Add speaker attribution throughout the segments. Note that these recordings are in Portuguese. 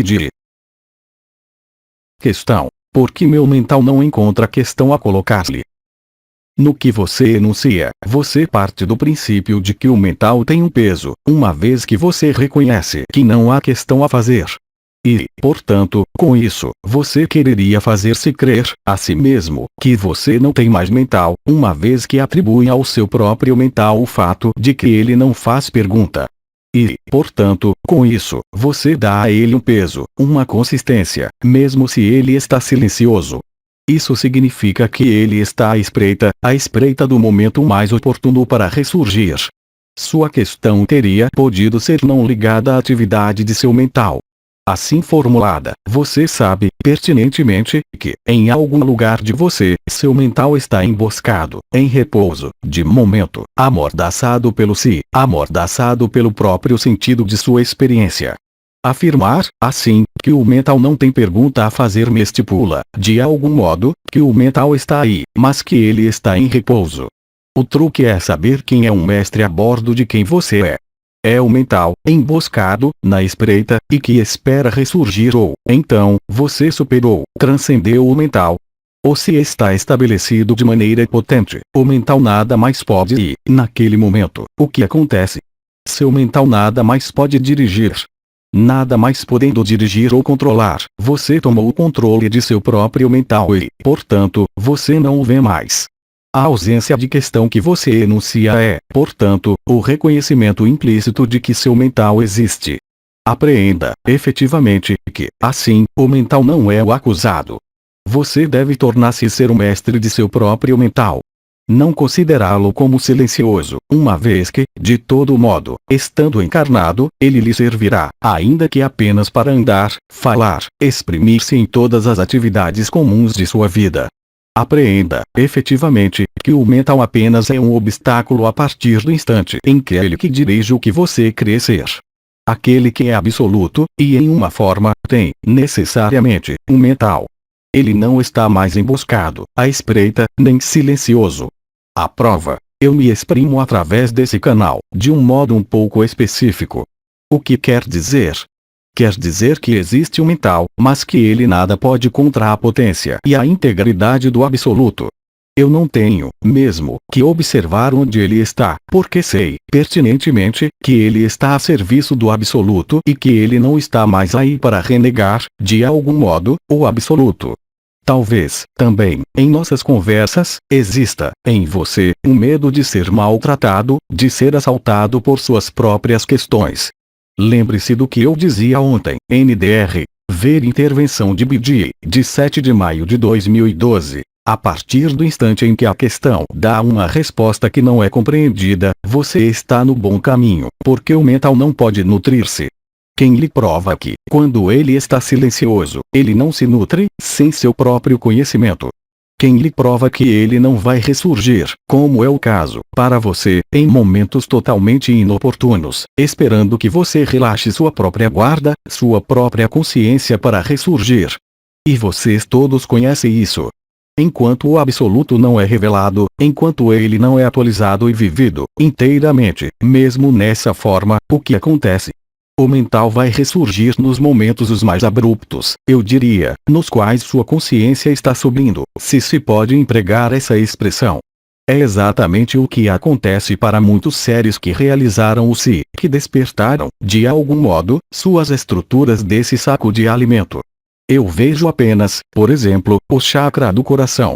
Speaker 1: BD. Questão: por que meu mental não encontra questão a colocar-lhe? No que você enuncia, você parte do princípio de que o mental tem um peso, uma vez que você reconhece que não há questão a fazer. E, portanto, com isso, você quereria fazer-se crer, a si mesmo, que você não tem mais mental, uma vez que atribui ao seu próprio mental o fato de que ele não faz pergunta. E, portanto, com isso, você dá a ele um peso, uma consistência, mesmo se ele está silencioso. Isso significa que ele está à espreita do momento mais oportuno para ressurgir. Sua questão teria podido ser não ligada à atividade de seu mental. Assim formulada, você sabe, pertinentemente, que, em algum lugar de você, seu mental está emboscado, em repouso, de momento, amordaçado pelo si, amordaçado pelo próprio sentido de sua experiência. Afirmar, assim, que o mental não tem pergunta a fazer me estipula, de algum modo, que o mental está aí, mas que ele está em repouso. O truque é saber quem é um mestre a bordo de quem você é. É o mental, emboscado, na espreita, e que espera ressurgir ou, então, você superou, transcendeu o mental. Ou se está estabelecido de maneira potente, o mental nada mais pode e, naquele momento, o que acontece? Seu mental nada mais pode dirigir. Nada mais podendo dirigir ou controlar, você tomou o controle de seu próprio mental e, portanto, você não o vê mais. A ausência de questão que você enuncia é, portanto, o reconhecimento implícito de que seu mental existe. Apreenda, efetivamente, que, assim, o mental não é o acusado. Você deve tornar-se ser o mestre de seu próprio mental. Não considerá-lo como silencioso, uma vez que, de todo modo, estando encarnado, ele lhe servirá, ainda que apenas para andar, falar, exprimir-se em todas as atividades comuns de sua vida. Apreenda, efetivamente, que o mental apenas é um obstáculo a partir do instante em que é ele que dirige o que você crê ser. Aquele que é absoluto, e em uma forma, tem, necessariamente, um mental. Ele não está mais emboscado, à espreita, nem silencioso. A prova: eu me exprimo através desse canal, de um modo um pouco específico. O que quer dizer? Quer dizer que existe um mental, mas que ele nada pode contra a potência e a integridade do absoluto. Eu não tenho, mesmo, que observar onde ele está, porque sei, pertinentemente, que ele está a serviço do absoluto e que ele não está mais aí para renegar, de algum modo, o absoluto. Talvez, também, em nossas conversas, exista, em você, um medo de ser maltratado, de ser assaltado por suas próprias questões. Lembre-se do que eu dizia ontem, NDR, ver intervenção de BD, de 7 de maio de 2012. A partir do instante em que a questão dá uma resposta que não é compreendida, você está no bom caminho, porque o mental não pode nutrir-se. Quem lhe prova que, quando ele está silencioso, ele não se nutre, sem seu próprio conhecimento? Quem lhe prova que ele não vai ressurgir, como é o caso, para você, em momentos totalmente inoportunos, esperando que você relaxe sua própria guarda, sua própria consciência para ressurgir? E vocês todos conhecem isso. Enquanto o absoluto não é revelado, enquanto ele não é atualizado e vivido, inteiramente, mesmo nessa forma, o que acontece? O mental vai ressurgir nos momentos os mais abruptos, eu diria, nos quais sua consciência está subindo, se pode empregar essa expressão. É exatamente o que acontece para muitos seres que realizaram o si, que despertaram, de algum modo, suas estruturas desse saco de alimento. Eu vejo apenas, por exemplo, o chakra do coração.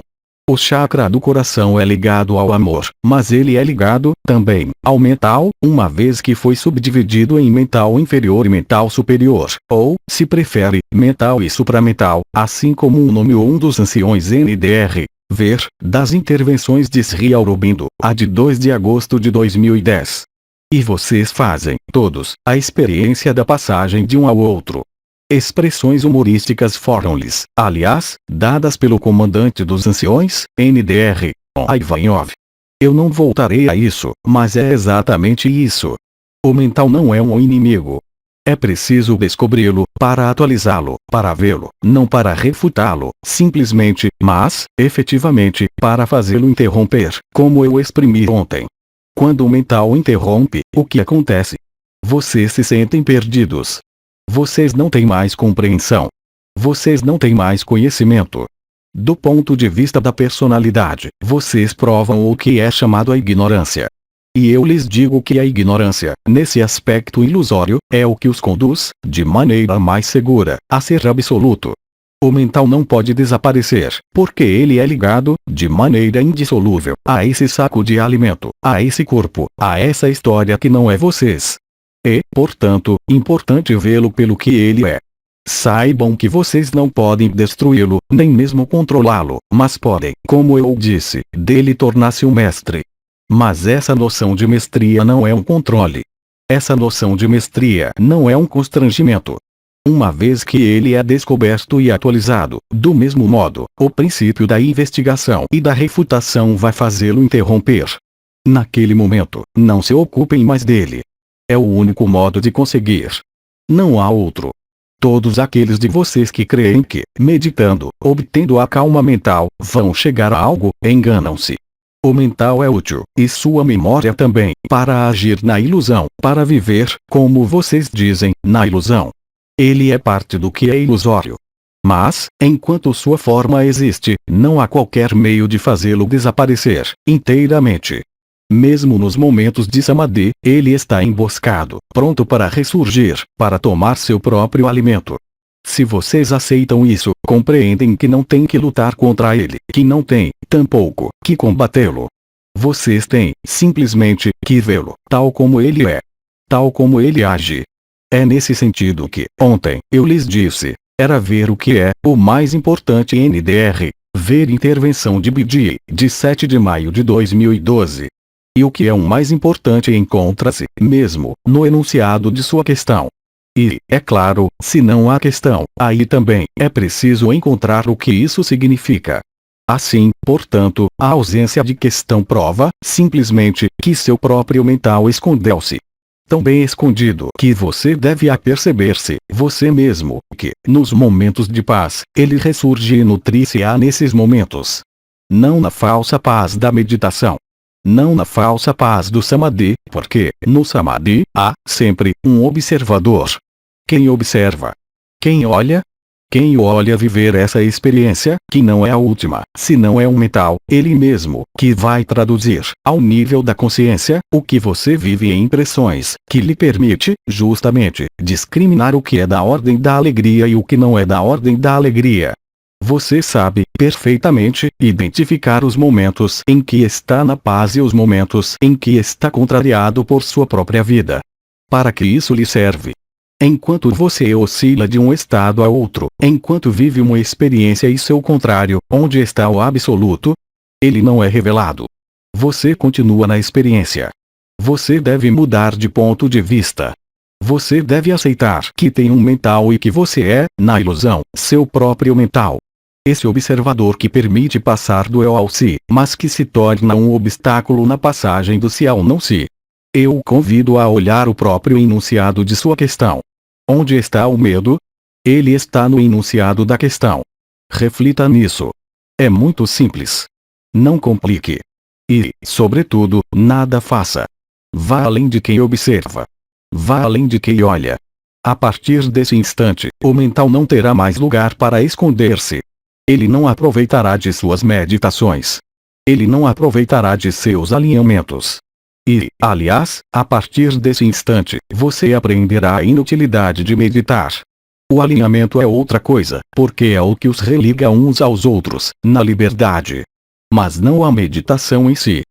Speaker 1: O chakra do coração é ligado ao amor, mas ele é ligado, também, ao mental, uma vez que foi subdividido em mental inferior e mental superior, ou, se prefere, mental e supramental, assim como o nomeou um dos anciões NDR. Ver, das intervenções de Sri Aurobindo, a de 2 de agosto de 2010. E vocês fazem, todos, a experiência da passagem de um ao outro. Expressões humorísticas foram-lhes, aliás, dadas pelo comandante dos anciões, NDR, Ivanov. Eu não voltarei a isso, mas é exatamente isso. O mental não é um inimigo. É preciso descobri-lo, para atualizá-lo, para vê-lo, não para refutá-lo, simplesmente, mas, efetivamente, para fazê-lo interromper, como eu exprimi ontem. Quando o mental interrompe, o que acontece? Vocês se sentem perdidos. Vocês não têm mais compreensão. Vocês não têm mais conhecimento. Do ponto de vista da personalidade, vocês provam o que é chamado a ignorância. E eu lhes digo que a ignorância, nesse aspecto ilusório, é o que os conduz, de maneira mais segura, a ser absoluto. O mental não pode desaparecer, porque ele é ligado, de maneira indissolúvel, a esse saco de alimento, a esse corpo, a essa história que não é vocês. É, portanto, importante vê-lo pelo que ele é. Saibam que vocês não podem destruí-lo, nem mesmo controlá-lo, mas podem, como eu disse, dele tornar-se um mestre. Mas essa noção de mestria não é um controle. Essa noção de mestria não é um constrangimento. Uma vez que ele é descoberto e atualizado, do mesmo modo, o princípio da investigação e da refutação vai fazê-lo interromper. Naquele momento, não se ocupem mais dele. É o único modo de conseguir. Não há outro. Todos aqueles de vocês que creem que, meditando, obtendo a calma mental, vão chegar a algo, enganam-se. O mental é útil, e sua memória também, para agir na ilusão, para viver, como vocês dizem, na ilusão. Ele é parte do que é ilusório. Mas, enquanto sua forma existe, não há qualquer meio de fazê-lo desaparecer, inteiramente. Mesmo nos momentos de samadhi, ele está emboscado, pronto para ressurgir, para tomar seu próprio alimento. Se vocês aceitam isso, compreendem que não têm que lutar contra ele, que não têm, tampouco, que combatê-lo. Vocês têm, simplesmente, que vê-lo, tal como ele é. Tal como ele age. É nesse sentido que, ontem, eu lhes disse, era ver o que é, o mais importante em NDR, ver intervenção de BD, de 7 de maio de 2012. E o que é o mais importante encontra-se, mesmo, no enunciado de sua questão. E, é claro, se não há questão, aí também, é preciso encontrar o que isso significa. Assim, portanto, a ausência de questão prova, simplesmente, que seu próprio mental escondeu-se. Tão bem escondido que você deve aperceber-se, você mesmo, que, nos momentos de paz, ele ressurge e nutri-se-á nesses momentos. Não na falsa paz da meditação. Não na falsa paz do samadhi, porque, no samadhi, há, sempre, um observador. Quem observa? Quem olha? Quem olha viver essa experiência, que não é a última, se não é um mental, ele mesmo, que vai traduzir, ao nível da consciência, o que você vive em impressões, que lhe permite, justamente, discriminar o que é da ordem da alegria e o que não é da ordem da alegria. Você sabe, perfeitamente, identificar os momentos em que está na paz e os momentos em que está contrariado por sua própria vida. Para que isso lhe serve? Enquanto você oscila de um estado a outro, enquanto vive uma experiência e seu contrário, onde está o absoluto? Ele não é revelado. Você continua na experiência. Você deve mudar de ponto de vista. Você deve aceitar que tem um mental e que você é, na ilusão, seu próprio mental. Esse observador que permite passar do eu ao si, mas que se torna um obstáculo na passagem do si ao não si. Eu o convido a olhar o próprio enunciado de sua questão. Onde está o medo? Ele está no enunciado da questão. Reflita nisso. É muito simples. Não complique. E, sobretudo, nada faça. Vá além de quem observa. Vá além de quem olha. A partir desse instante, o mental não terá mais lugar para esconder-se. Ele não aproveitará de suas meditações. Ele não aproveitará de seus alinhamentos. E, aliás, a partir desse instante, você aprenderá a inutilidade de meditar. O alinhamento é outra coisa, porque é o que os religa uns aos outros, na liberdade. Mas não a meditação em si.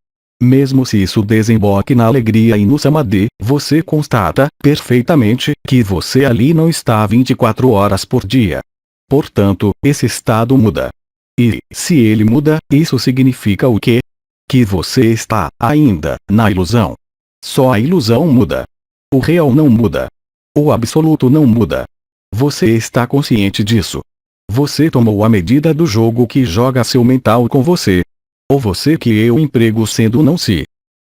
Speaker 1: Mesmo se isso desemboque na alegria e no samadhi, você constata, perfeitamente, que você ali não está 24 horas por dia. Portanto, esse estado muda. E, se ele muda, isso significa o quê? Que você está, ainda, na ilusão. Só a ilusão muda. O real não muda. O absoluto não muda. Você está consciente disso. Você tomou a medida do jogo que joga seu mental com você. Ou você que eu emprego sendo não si.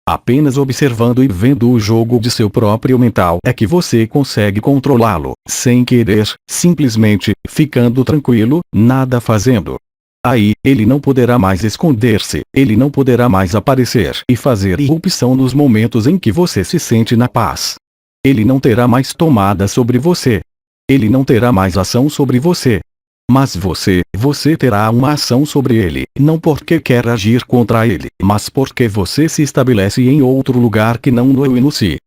Speaker 1: Apenas observando e vendo o jogo de seu próprio mental é que você consegue controlá-lo, sem querer, simplesmente, ficando tranquilo, nada fazendo. Aí, ele não poderá mais esconder-se, ele não poderá mais aparecer e fazer irrupção nos momentos em que você se sente na paz. Ele não terá mais tomada sobre você. Ele não terá mais ação sobre você. Mas você terá uma ação sobre ele, não porque quer agir contra ele, mas porque você se estabelece em outro lugar que não no eu e no si.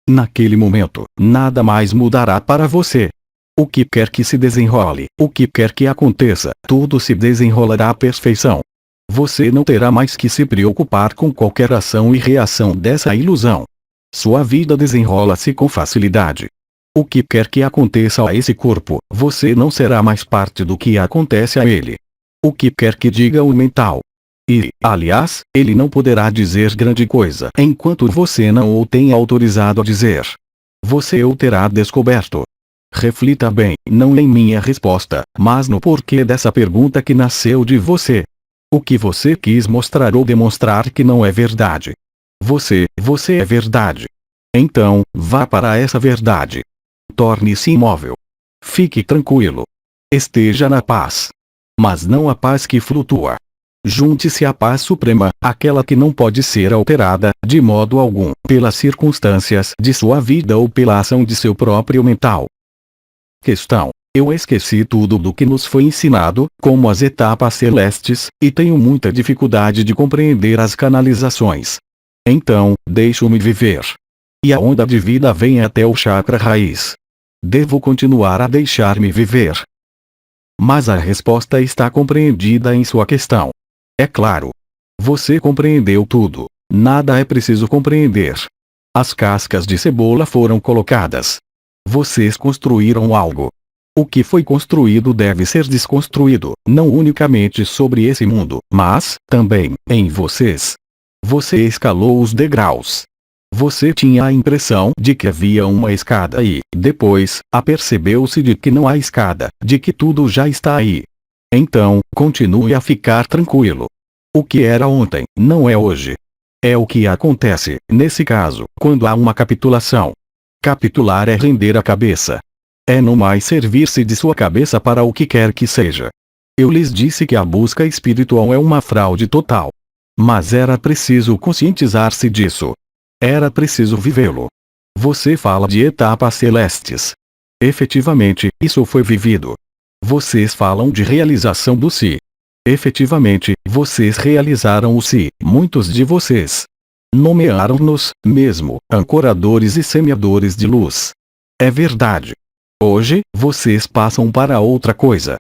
Speaker 1: Naquele momento, nada mais mudará para você. O que quer que se desenrole, o que quer que aconteça, tudo se desenrolará à perfeição. Você não terá mais que se preocupar com qualquer ação e reação dessa ilusão. Sua vida desenrola-se com facilidade. O que quer que aconteça a esse corpo, você não será mais parte do que acontece a ele. O que quer que diga o mental. E, aliás, ele não poderá dizer grande coisa enquanto você não o tenha autorizado a dizer. Você o terá descoberto. Reflita bem, não em minha resposta, mas no porquê dessa pergunta que nasceu de você. O que você quis mostrar ou demonstrar que não é verdade. Você é verdade. Então, vá para essa verdade. Torne-se imóvel. Fique tranquilo. Esteja na paz. Mas não a paz que flutua. Junte-se à paz suprema, aquela que não pode ser alterada, de modo algum, pelas circunstâncias de sua vida ou pela ação de seu próprio mental. Questão: eu esqueci tudo do que nos foi ensinado, como as etapas celestes, e tenho muita dificuldade de compreender as canalizações. Então, deixo-me viver. E a onda de vida vem até o chakra raiz. Devo continuar a deixar-me viver? Mas a resposta está compreendida em sua questão. É claro. Você compreendeu tudo. Nada é preciso compreender. As cascas de cebola foram colocadas. Vocês construíram algo. O que foi construído deve ser desconstruído, não unicamente sobre esse mundo, mas, também, em vocês. Você escalou os degraus. Você tinha a impressão de que havia uma escada e, depois, apercebeu-se de que não há escada, de que tudo já está aí. Então, continue a ficar tranquilo. O que era ontem, não é hoje. É o que acontece, nesse caso, quando há uma capitulação. Capitular é render a cabeça. É no mais servir-se de sua cabeça para o que quer que seja. Eu lhes disse que a busca espiritual é uma fraude total. Mas era preciso conscientizar-se disso. Era preciso vivê-lo. Você fala de etapas celestes. Efetivamente, isso foi vivido. Vocês falam de realização do si. Efetivamente, vocês realizaram o si, muitos de vocês. Nomearam-nos, mesmo, ancoradores e semeadores de luz. É verdade. Hoje, vocês passam para outra coisa.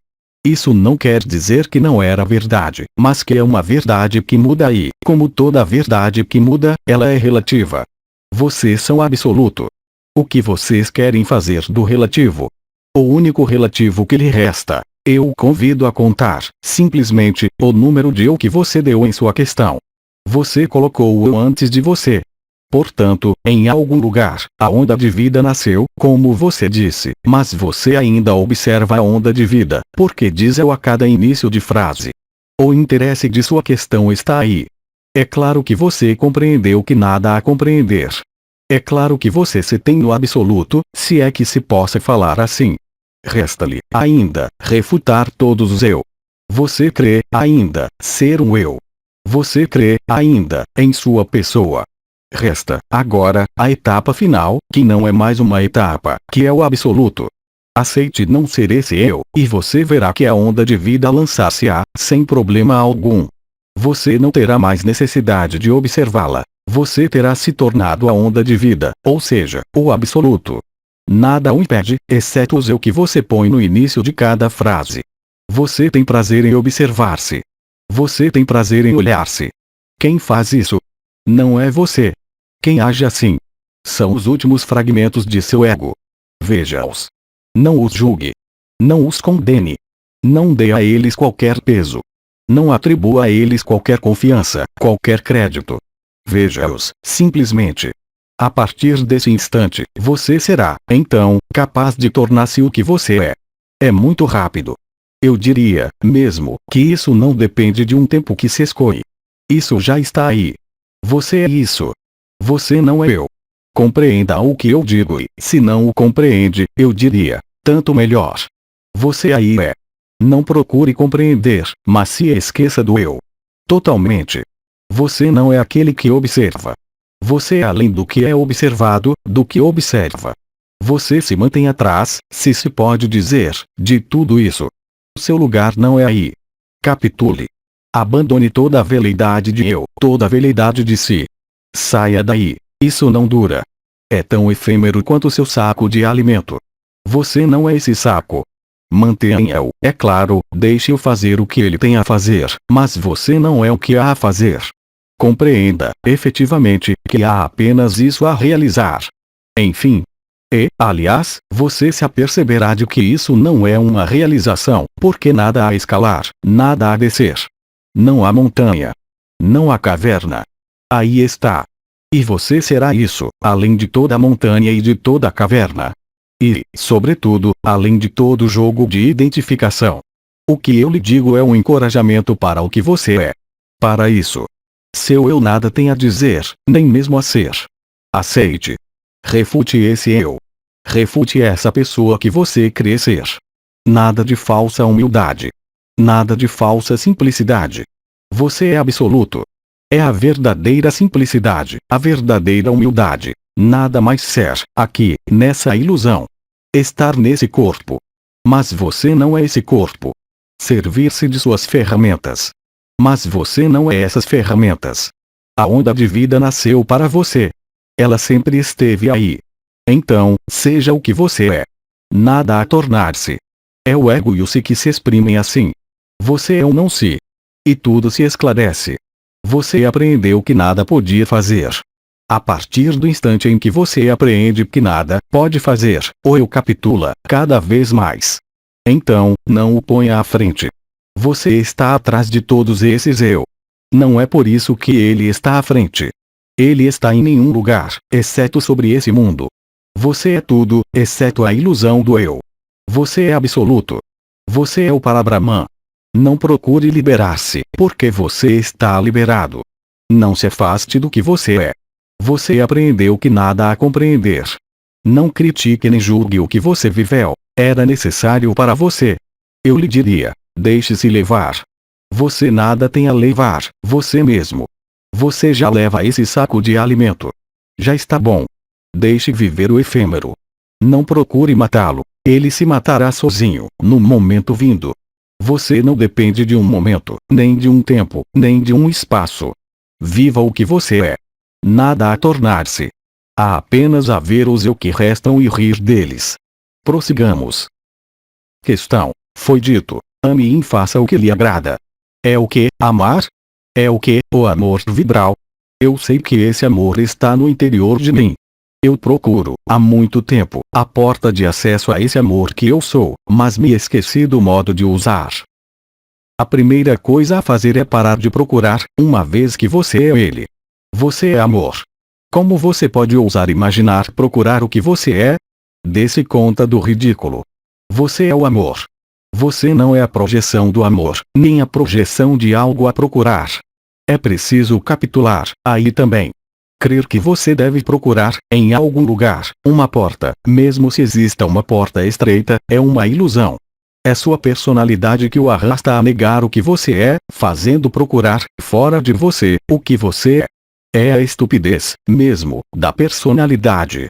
Speaker 1: Isso não quer dizer que não era verdade, mas que é uma verdade que muda e, como toda verdade que muda, ela é relativa. Vocês são absoluto. O que vocês querem fazer do relativo? O único relativo que lhe resta, eu o convido a contar, simplesmente, o número de eu que você deu em sua questão. Você colocou o eu antes de você. Portanto, em algum lugar, a onda de vida nasceu, como você disse, mas você ainda observa a onda de vida, porque diz eu a cada início de frase. O interesse de sua questão está aí. É claro que você compreendeu que nada há a compreender. É claro que você se tem no absoluto, se é que se possa falar assim. Resta-lhe, ainda, refutar todos os eu. Você crê, ainda, ser um eu. Você crê, ainda, em sua pessoa. Resta, agora, a etapa final, que não é mais uma etapa, que é o absoluto. Aceite não ser esse eu, e você verá que a onda de vida lançar-se-á, sem problema algum. Você não terá mais necessidade de observá-la. Você terá se tornado a onda de vida, ou seja, o absoluto. Nada o impede, exceto os eu que você põe no início de cada frase. Você tem prazer em observar-se. Você tem prazer em olhar-se. Quem faz isso? Não é você. Quem age assim? São os últimos fragmentos de seu ego. Veja-os. Não os julgue. Não os condene. Não dê a eles qualquer peso. Não atribua a eles qualquer confiança, qualquer crédito. Veja-os, simplesmente. A partir desse instante, você será, então, capaz de tornar-se o que você é. É muito rápido. Eu diria, mesmo, que isso não depende de um tempo que se escoe. Isso já está aí. Você é isso. Você não é eu. Compreenda o que eu digo e, se não o compreende, eu diria, tanto melhor. Você aí é. Não procure compreender, mas se esqueça do eu. Totalmente. Você não é aquele que observa. Você é além do que é observado, do que observa. Você se mantém atrás, se pode dizer, de tudo isso. Seu lugar não é aí. Capitule. Abandone toda a veleidade de eu, toda a veleidade de si. Saia daí. Isso não dura. É tão efêmero quanto seu saco de alimento. Você não é esse saco. Mantenha-o, é claro, deixe-o fazer o que ele tem a fazer, mas você não é o que há a fazer. Compreenda, efetivamente, que há apenas isso a realizar. Enfim. E, aliás, você se aperceberá de que isso não é uma realização, porque nada há a escalar, nada há a descer. Não há montanha. Não há caverna. Aí está. E você será isso, além de toda a montanha e de toda a caverna. E, sobretudo, além de todo jogo de identificação. O que eu lhe digo é um encorajamento para o que você é. Para isso. Seu eu nada tem a dizer, nem mesmo a ser. Aceite. Refute esse eu. Refute essa pessoa que você crê ser. Nada de falsa humildade. Nada de falsa simplicidade. Você é absoluto. É a verdadeira simplicidade, a verdadeira humildade. Nada mais ser, aqui, nessa ilusão. Estar nesse corpo. Mas você não é esse corpo. Servir-se de suas ferramentas. Mas você não é essas ferramentas. A onda de vida nasceu para você. Ela sempre esteve aí. Então, seja o que você é. Nada a tornar-se. É o ego e o si que se exprimem assim. Você é o não si. E tudo se esclarece. Você apreendeu que nada podia fazer. A partir do instante em que você apreende que nada pode fazer, o eu capitula cada vez mais. Então, não o ponha à frente. Você está atrás de todos esses eu. Não é por isso que ele está à frente. Ele está em nenhum lugar, exceto sobre esse mundo. Você é tudo, exceto a ilusão do eu. Você é absoluto. Você é o Parabrahman. Não procure liberar-se, porque você está liberado. Não se afaste do que você é. Você aprendeu que nada há a compreender. Não critique nem julgue o que você viveu. Era necessário para você. Eu lhe diria, deixe-se levar. Você nada tem a levar, você mesmo. Você já leva esse saco de alimento. Já está bom. Deixe viver o efêmero. Não procure matá-lo. Ele se matará sozinho, no momento vindo. Você não depende de um momento, nem de um tempo, nem de um espaço. Viva o que você é. Nada a tornar-se. Há apenas a ver os eu que restam e rir deles. Prossigamos. Questão. Foi dito, ame e faça o que lhe agrada. É o que, amar? É o que, o amor vibral? Eu sei que esse amor está no interior de mim. Eu procuro, há muito tempo, a porta de acesso a esse amor que eu sou, mas me esqueci do modo de usar. A primeira coisa a fazer é parar de procurar, uma vez que você é ele. Você é amor. Como você pode ousar imaginar procurar o que você é? Dê-se conta do ridículo. Você é o amor. Você não é a projeção do amor, nem a projeção de algo a procurar. É preciso capitular, aí também. Crer que você deve procurar, em algum lugar, uma porta, mesmo se exista uma porta estreita, é uma ilusão. É sua personalidade que o arrasta a negar o que você é, fazendo procurar, fora de você, o que você é. É a estupidez, mesmo, da personalidade.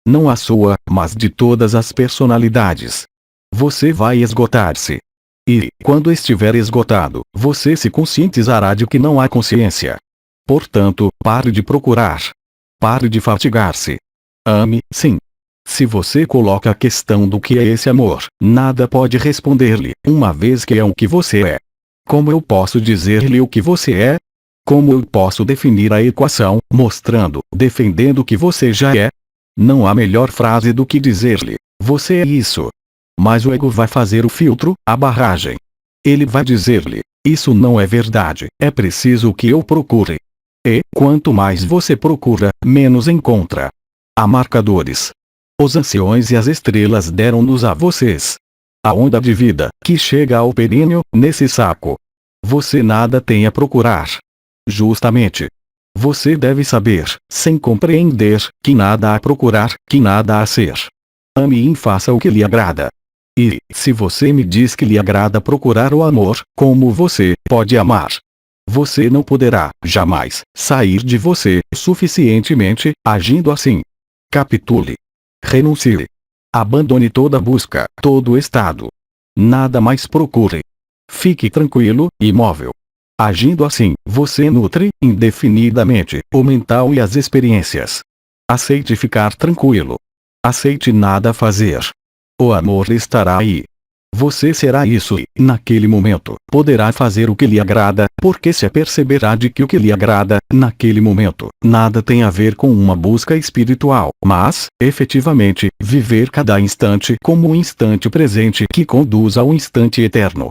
Speaker 1: Não a sua, mas de todas as personalidades. Você vai esgotar-se. E, quando estiver esgotado, você se conscientizará de que não há consciência. Portanto, pare de procurar. Pare de fatigar-se. Ame, sim. Se você coloca a questão do que é esse amor, nada pode responder-lhe, uma vez que é o que você é. Como eu posso dizer-lhe o que você é? Como eu posso definir a equação, mostrando, defendendo que você já é? Não há melhor frase do que dizer-lhe, você é isso. Mas o ego vai fazer o filtro, a barragem. Ele vai dizer-lhe, isso não é verdade, é preciso que eu procure. E, quanto mais você procura, menos encontra. Há marcadores. Os anciões e as estrelas deram-nos a vocês. A onda de vida, que chega ao períneo, nesse saco. Você nada tem a procurar. Justamente. Você deve saber, sem compreender, que nada há a procurar, que nada há a ser. Ame e faça o que lhe agrada. E, se você me diz que lhe agrada procurar o amor, como você pode amar? Você não poderá, jamais, sair de você, suficientemente, agindo assim. Capitule. Renuncie. Abandone toda busca, todo estado. Nada mais procure. Fique tranquilo, imóvel. Agindo assim, você nutre, indefinidamente, o mental e as experiências. Aceite ficar tranquilo. Aceite nada fazer. O amor estará aí. Você será isso e, naquele momento, poderá fazer o que lhe agrada, porque se aperceberá de que o que lhe agrada, naquele momento, nada tem a ver com uma busca espiritual, mas, efetivamente, viver cada instante como um instante presente que conduz ao instante eterno.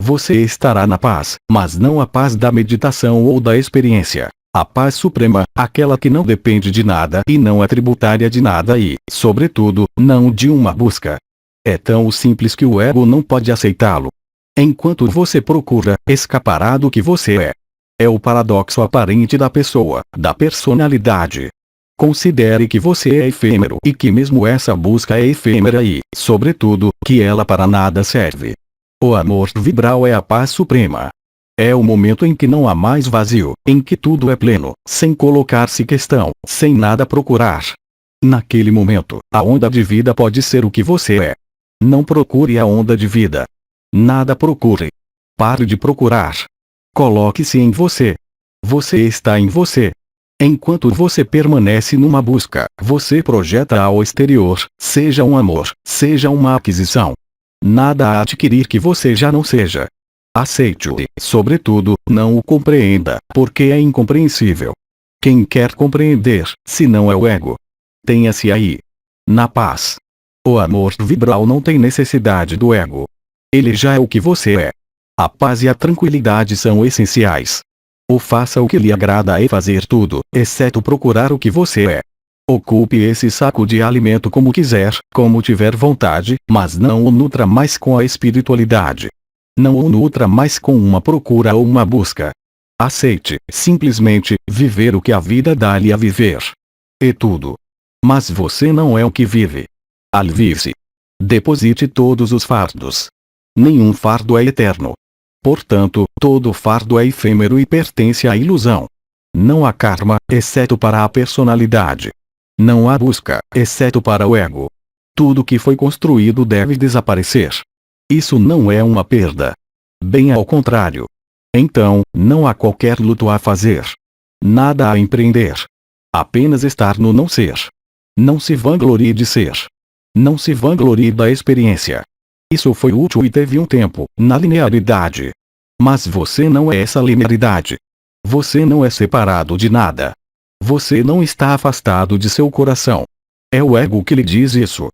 Speaker 1: Você estará na paz, mas não a paz da meditação ou da experiência. A paz suprema, aquela que não depende de nada e não é tributária de nada e, sobretudo, não de uma busca. É tão simples que o ego não pode aceitá-lo. Enquanto você procura, escapará do que você é. É o paradoxo aparente da pessoa, da personalidade. Considere que você é efêmero e que mesmo essa busca é efêmera e, sobretudo, que ela para nada serve. O amor vibral é a paz suprema. É o momento em que não há mais vazio, em que tudo é pleno, sem colocar-se questão, sem nada procurar. Naquele momento, a onda de vida pode ser o que você é. Não procure a onda de vida. Nada procure. Pare de procurar. Coloque-se em você. Você está em você. Enquanto você permanece numa busca, você projeta ao exterior, seja um amor, seja uma aquisição. Nada a adquirir que você já não seja. Aceite-o e, sobretudo, não o compreenda, porque é incompreensível. Quem quer compreender, se não é o ego? Tenha-se aí. Na paz. O amor vibral não tem necessidade do ego. Ele já é o que você é. A paz e a tranquilidade são essenciais. Ou faça o que lhe agrada é fazer tudo, exceto procurar o que você é. Ocupe esse saco de alimento como quiser, como tiver vontade, mas não o nutra mais com a espiritualidade. Não o nutra mais com uma procura ou uma busca. Aceite, simplesmente, viver o que a vida dá-lhe a viver. É tudo. Mas você não é o que vive. Alivie-se. Deposite todos os fardos. Nenhum fardo é eterno. Portanto, todo fardo é efêmero e pertence à ilusão. Não há karma, exceto para a personalidade. Não há busca, exceto para o ego. Tudo que foi construído deve desaparecer. Isso não é uma perda. Bem ao contrário. Então, não há qualquer luto a fazer. Nada a empreender. Apenas estar no não ser. Não se vanglorie de ser. Não se vanglorie da experiência. Isso foi útil e teve um tempo, na linearidade. Mas você não é essa linearidade. Você não é separado de nada. Você não está afastado de seu coração. É o ego que lhe diz isso.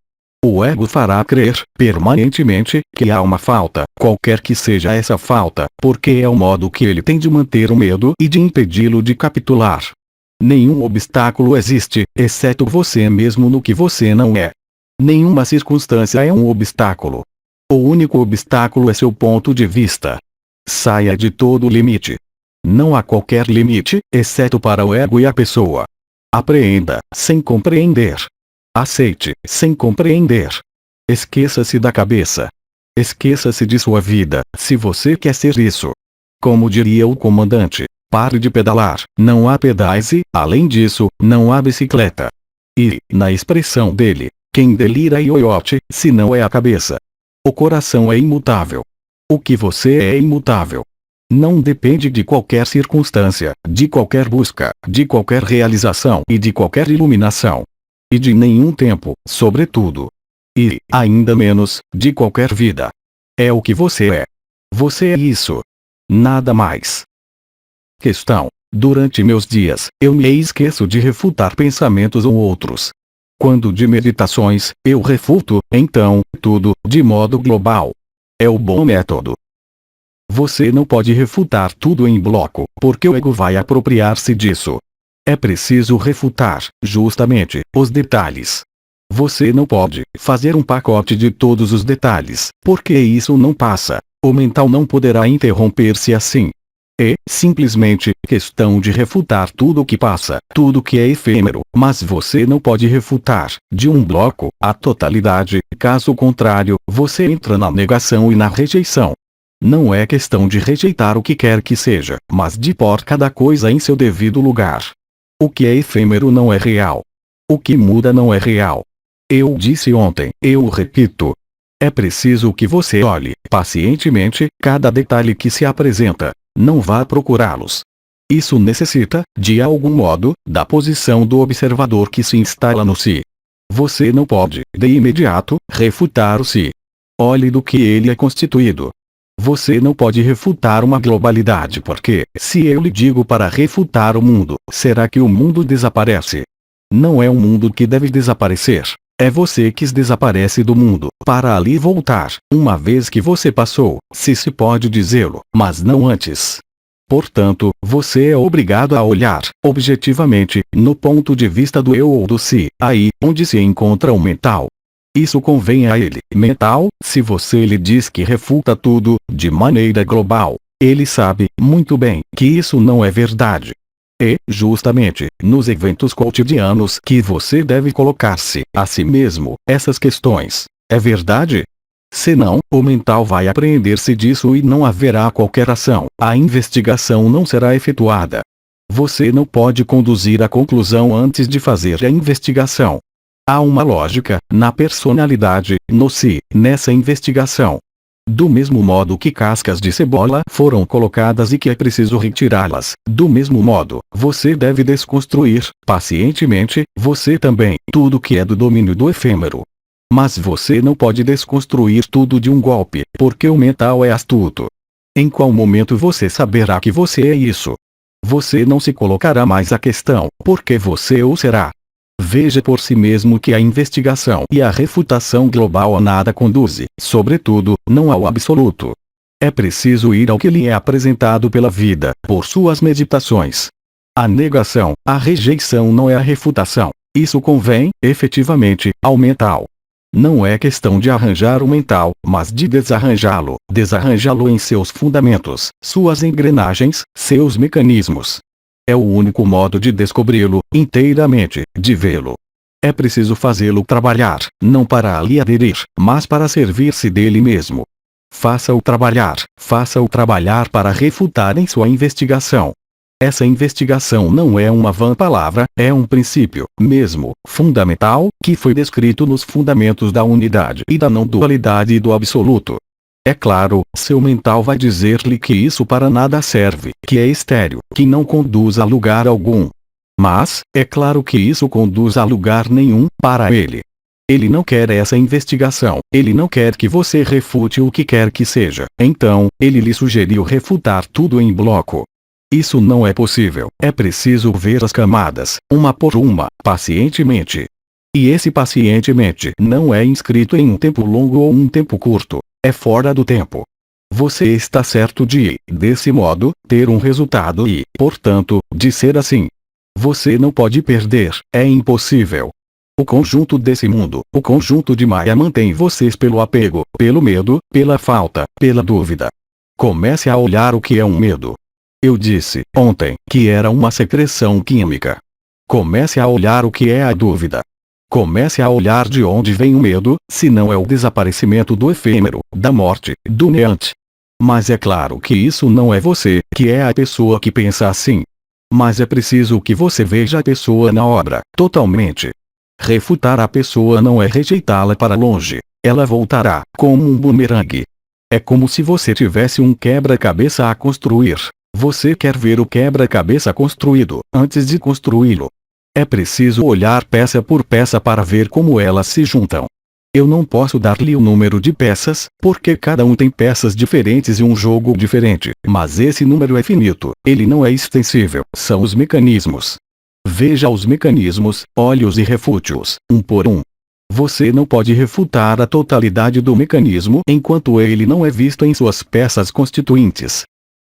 Speaker 1: O ego fará crer, permanentemente, que há uma falta, qualquer que seja essa falta, porque é o modo que ele tem de manter o medo e de impedi-lo de capitular. Nenhum obstáculo existe, exceto você mesmo no que você não é. Nenhuma circunstância é um obstáculo. O único obstáculo é seu ponto de vista. Saia de todo limite. Não há qualquer limite, exceto para o ego e a pessoa. Apreenda, sem compreender. Aceite, sem compreender. Esqueça-se da cabeça. Esqueça-se de sua vida, se você quer ser isso. Como diria o comandante, pare de pedalar, não há pedais e, além disso, não há bicicleta. E, na expressão dele, quem delira é ioiote, se não é a cabeça. O coração é imutável. O que você é imutável. Não depende de qualquer circunstância, de qualquer busca, de qualquer realização e de qualquer iluminação. E de nenhum tempo, sobretudo. E, ainda menos, de qualquer vida. É o que você é. Você é isso. Nada mais. Questão. Durante meus dias, eu me esqueço de refutar pensamentos ou outros. Quando de meditações, eu refuto, então, tudo, de modo global. É o bom método. Você não pode refutar tudo em bloco, porque o ego vai apropriar-se disso. É preciso refutar, justamente, os detalhes. Você não pode fazer um pacote de todos os detalhes, porque isso não passa. O mental não poderá interromper-se assim. É, simplesmente, questão de refutar tudo o que passa, tudo que é efêmero, mas você não pode refutar, de um bloco, a totalidade, caso contrário, você entra na negação e na rejeição. Não é questão de rejeitar o que quer que seja, mas de pôr cada coisa em seu devido lugar. O que é efêmero não é real. O que muda não é real. Eu disse ontem, eu repito. É preciso que você olhe, pacientemente, cada detalhe que se apresenta. Não vá procurá-los. Isso necessita, de algum modo, da posição do observador que se instala no si. Você não pode, de imediato, refutar o si. Olhe do que ele é constituído. Você não pode refutar uma globalidade porque, se eu lhe digo para refutar o mundo, será que o mundo desaparece? Não é um mundo que deve desaparecer. É você que desaparece do mundo, para ali voltar, uma vez que você passou, se pode dizê-lo, mas não antes. Portanto, você é obrigado a olhar, objetivamente, no ponto de vista do eu ou do si, aí, onde se encontra o mental. Isso convém a ele, mental, se você lhe diz que refuta tudo, de maneira global. Ele sabe, muito bem, que isso não é verdade. E, justamente, nos eventos cotidianos que você deve colocar-se, a si mesmo, essas questões. É verdade? Senão, o mental vai apreender-se disso e não haverá qualquer ação, a investigação não será efetuada. Você não pode conduzir a conclusão antes de fazer a investigação. Há uma lógica, na personalidade, no si, nessa investigação. Do mesmo modo que cascas de cebola foram colocadas e que é preciso retirá-las, do mesmo modo, você deve desconstruir, pacientemente, você também, tudo que é do domínio do efêmero. Mas você não pode desconstruir tudo de um golpe, porque o mental é astuto. Em qual momento você saberá que você é isso? Você não se colocará mais a questão, porque você o será. Veja por si mesmo que a investigação e a refutação global a nada conduz, sobretudo, não ao absoluto. É preciso ir ao que lhe é apresentado pela vida, por suas meditações. A negação, a rejeição não é a refutação. Isso convém, efetivamente, ao mental. Não é questão de arranjar o mental, mas de desarranjá-lo em seus fundamentos, suas engrenagens, seus mecanismos. É o único modo de descobri-lo, inteiramente, de vê-lo. É preciso fazê-lo trabalhar, não para lhe aderir, mas para servir-se dele mesmo. Faça-o trabalhar para refutar em sua investigação. Essa investigação não é uma vã palavra, é um princípio, mesmo, fundamental, que foi descrito nos fundamentos da unidade e da não-dualidade e do absoluto. É claro, seu mental vai dizer-lhe que isso para nada serve, que é estéril, que não conduz a lugar algum. Mas, é claro que isso conduz a lugar nenhum, para ele. Ele não quer essa investigação, ele não quer que você refute o que quer que seja, então, ele lhe sugeriu refutar tudo em bloco. Isso não é possível, é preciso ver as camadas, uma por uma, pacientemente. E esse pacientemente não é inscrito em um tempo longo ou um tempo curto. É fora do tempo. Você está certo de, desse modo, ter um resultado e, portanto, de ser assim. Você não pode perder, é impossível. O conjunto desse mundo, o conjunto de Maya mantém vocês pelo apego, pelo medo, pela falta, pela dúvida. Comece a olhar o que é um medo. Eu disse, ontem, que era uma secreção química. Comece a olhar o que é a dúvida. Comece a olhar de onde vem o medo, se não é o desaparecimento do efêmero, da morte, do neante. Mas é claro que isso não é você, que é a pessoa que pensa assim. Mas é preciso que você veja a pessoa na obra, totalmente. Refutar a pessoa não é rejeitá-la para longe. Ela voltará, como um bumerangue. É como se você tivesse um quebra-cabeça a construir. Você quer ver o quebra-cabeça construído, antes de construí-lo. É preciso olhar peça por peça para ver como elas se juntam. Eu não posso dar-lhe o número de peças, porque cada um tem peças diferentes e um jogo diferente, mas esse número é finito, ele não é extensível, são os mecanismos. Veja os mecanismos, olhe-os e refute-os, um por um. Você não pode refutar a totalidade do mecanismo enquanto ele não é visto em suas peças constituintes.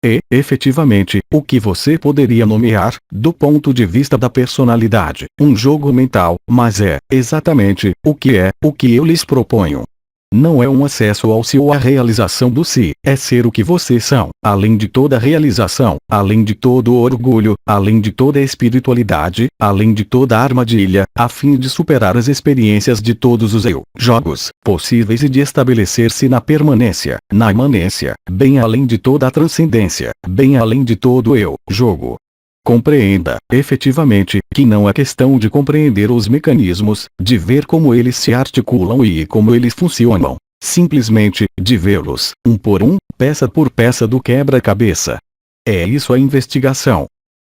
Speaker 1: E, efetivamente, o que você poderia nomear, do ponto de vista da personalidade, um jogo mental, mas é, exatamente, o que eu lhes proponho. Não é um acesso ao si ou a realização do si, é ser o que vocês são, além de toda realização, além de todo o orgulho, além de toda a espiritualidade, além de toda a armadilha, a fim de superar as experiências de todos os jogos possíveis e de estabelecer-se na permanência, na imanência, bem além de toda a transcendência, bem além de todo o jogo. Compreenda, efetivamente, que não é questão de compreender os mecanismos, de ver como eles se articulam e como eles funcionam. Simplesmente, de vê-los, um por um, peça por peça do quebra-cabeça. É isso a investigação.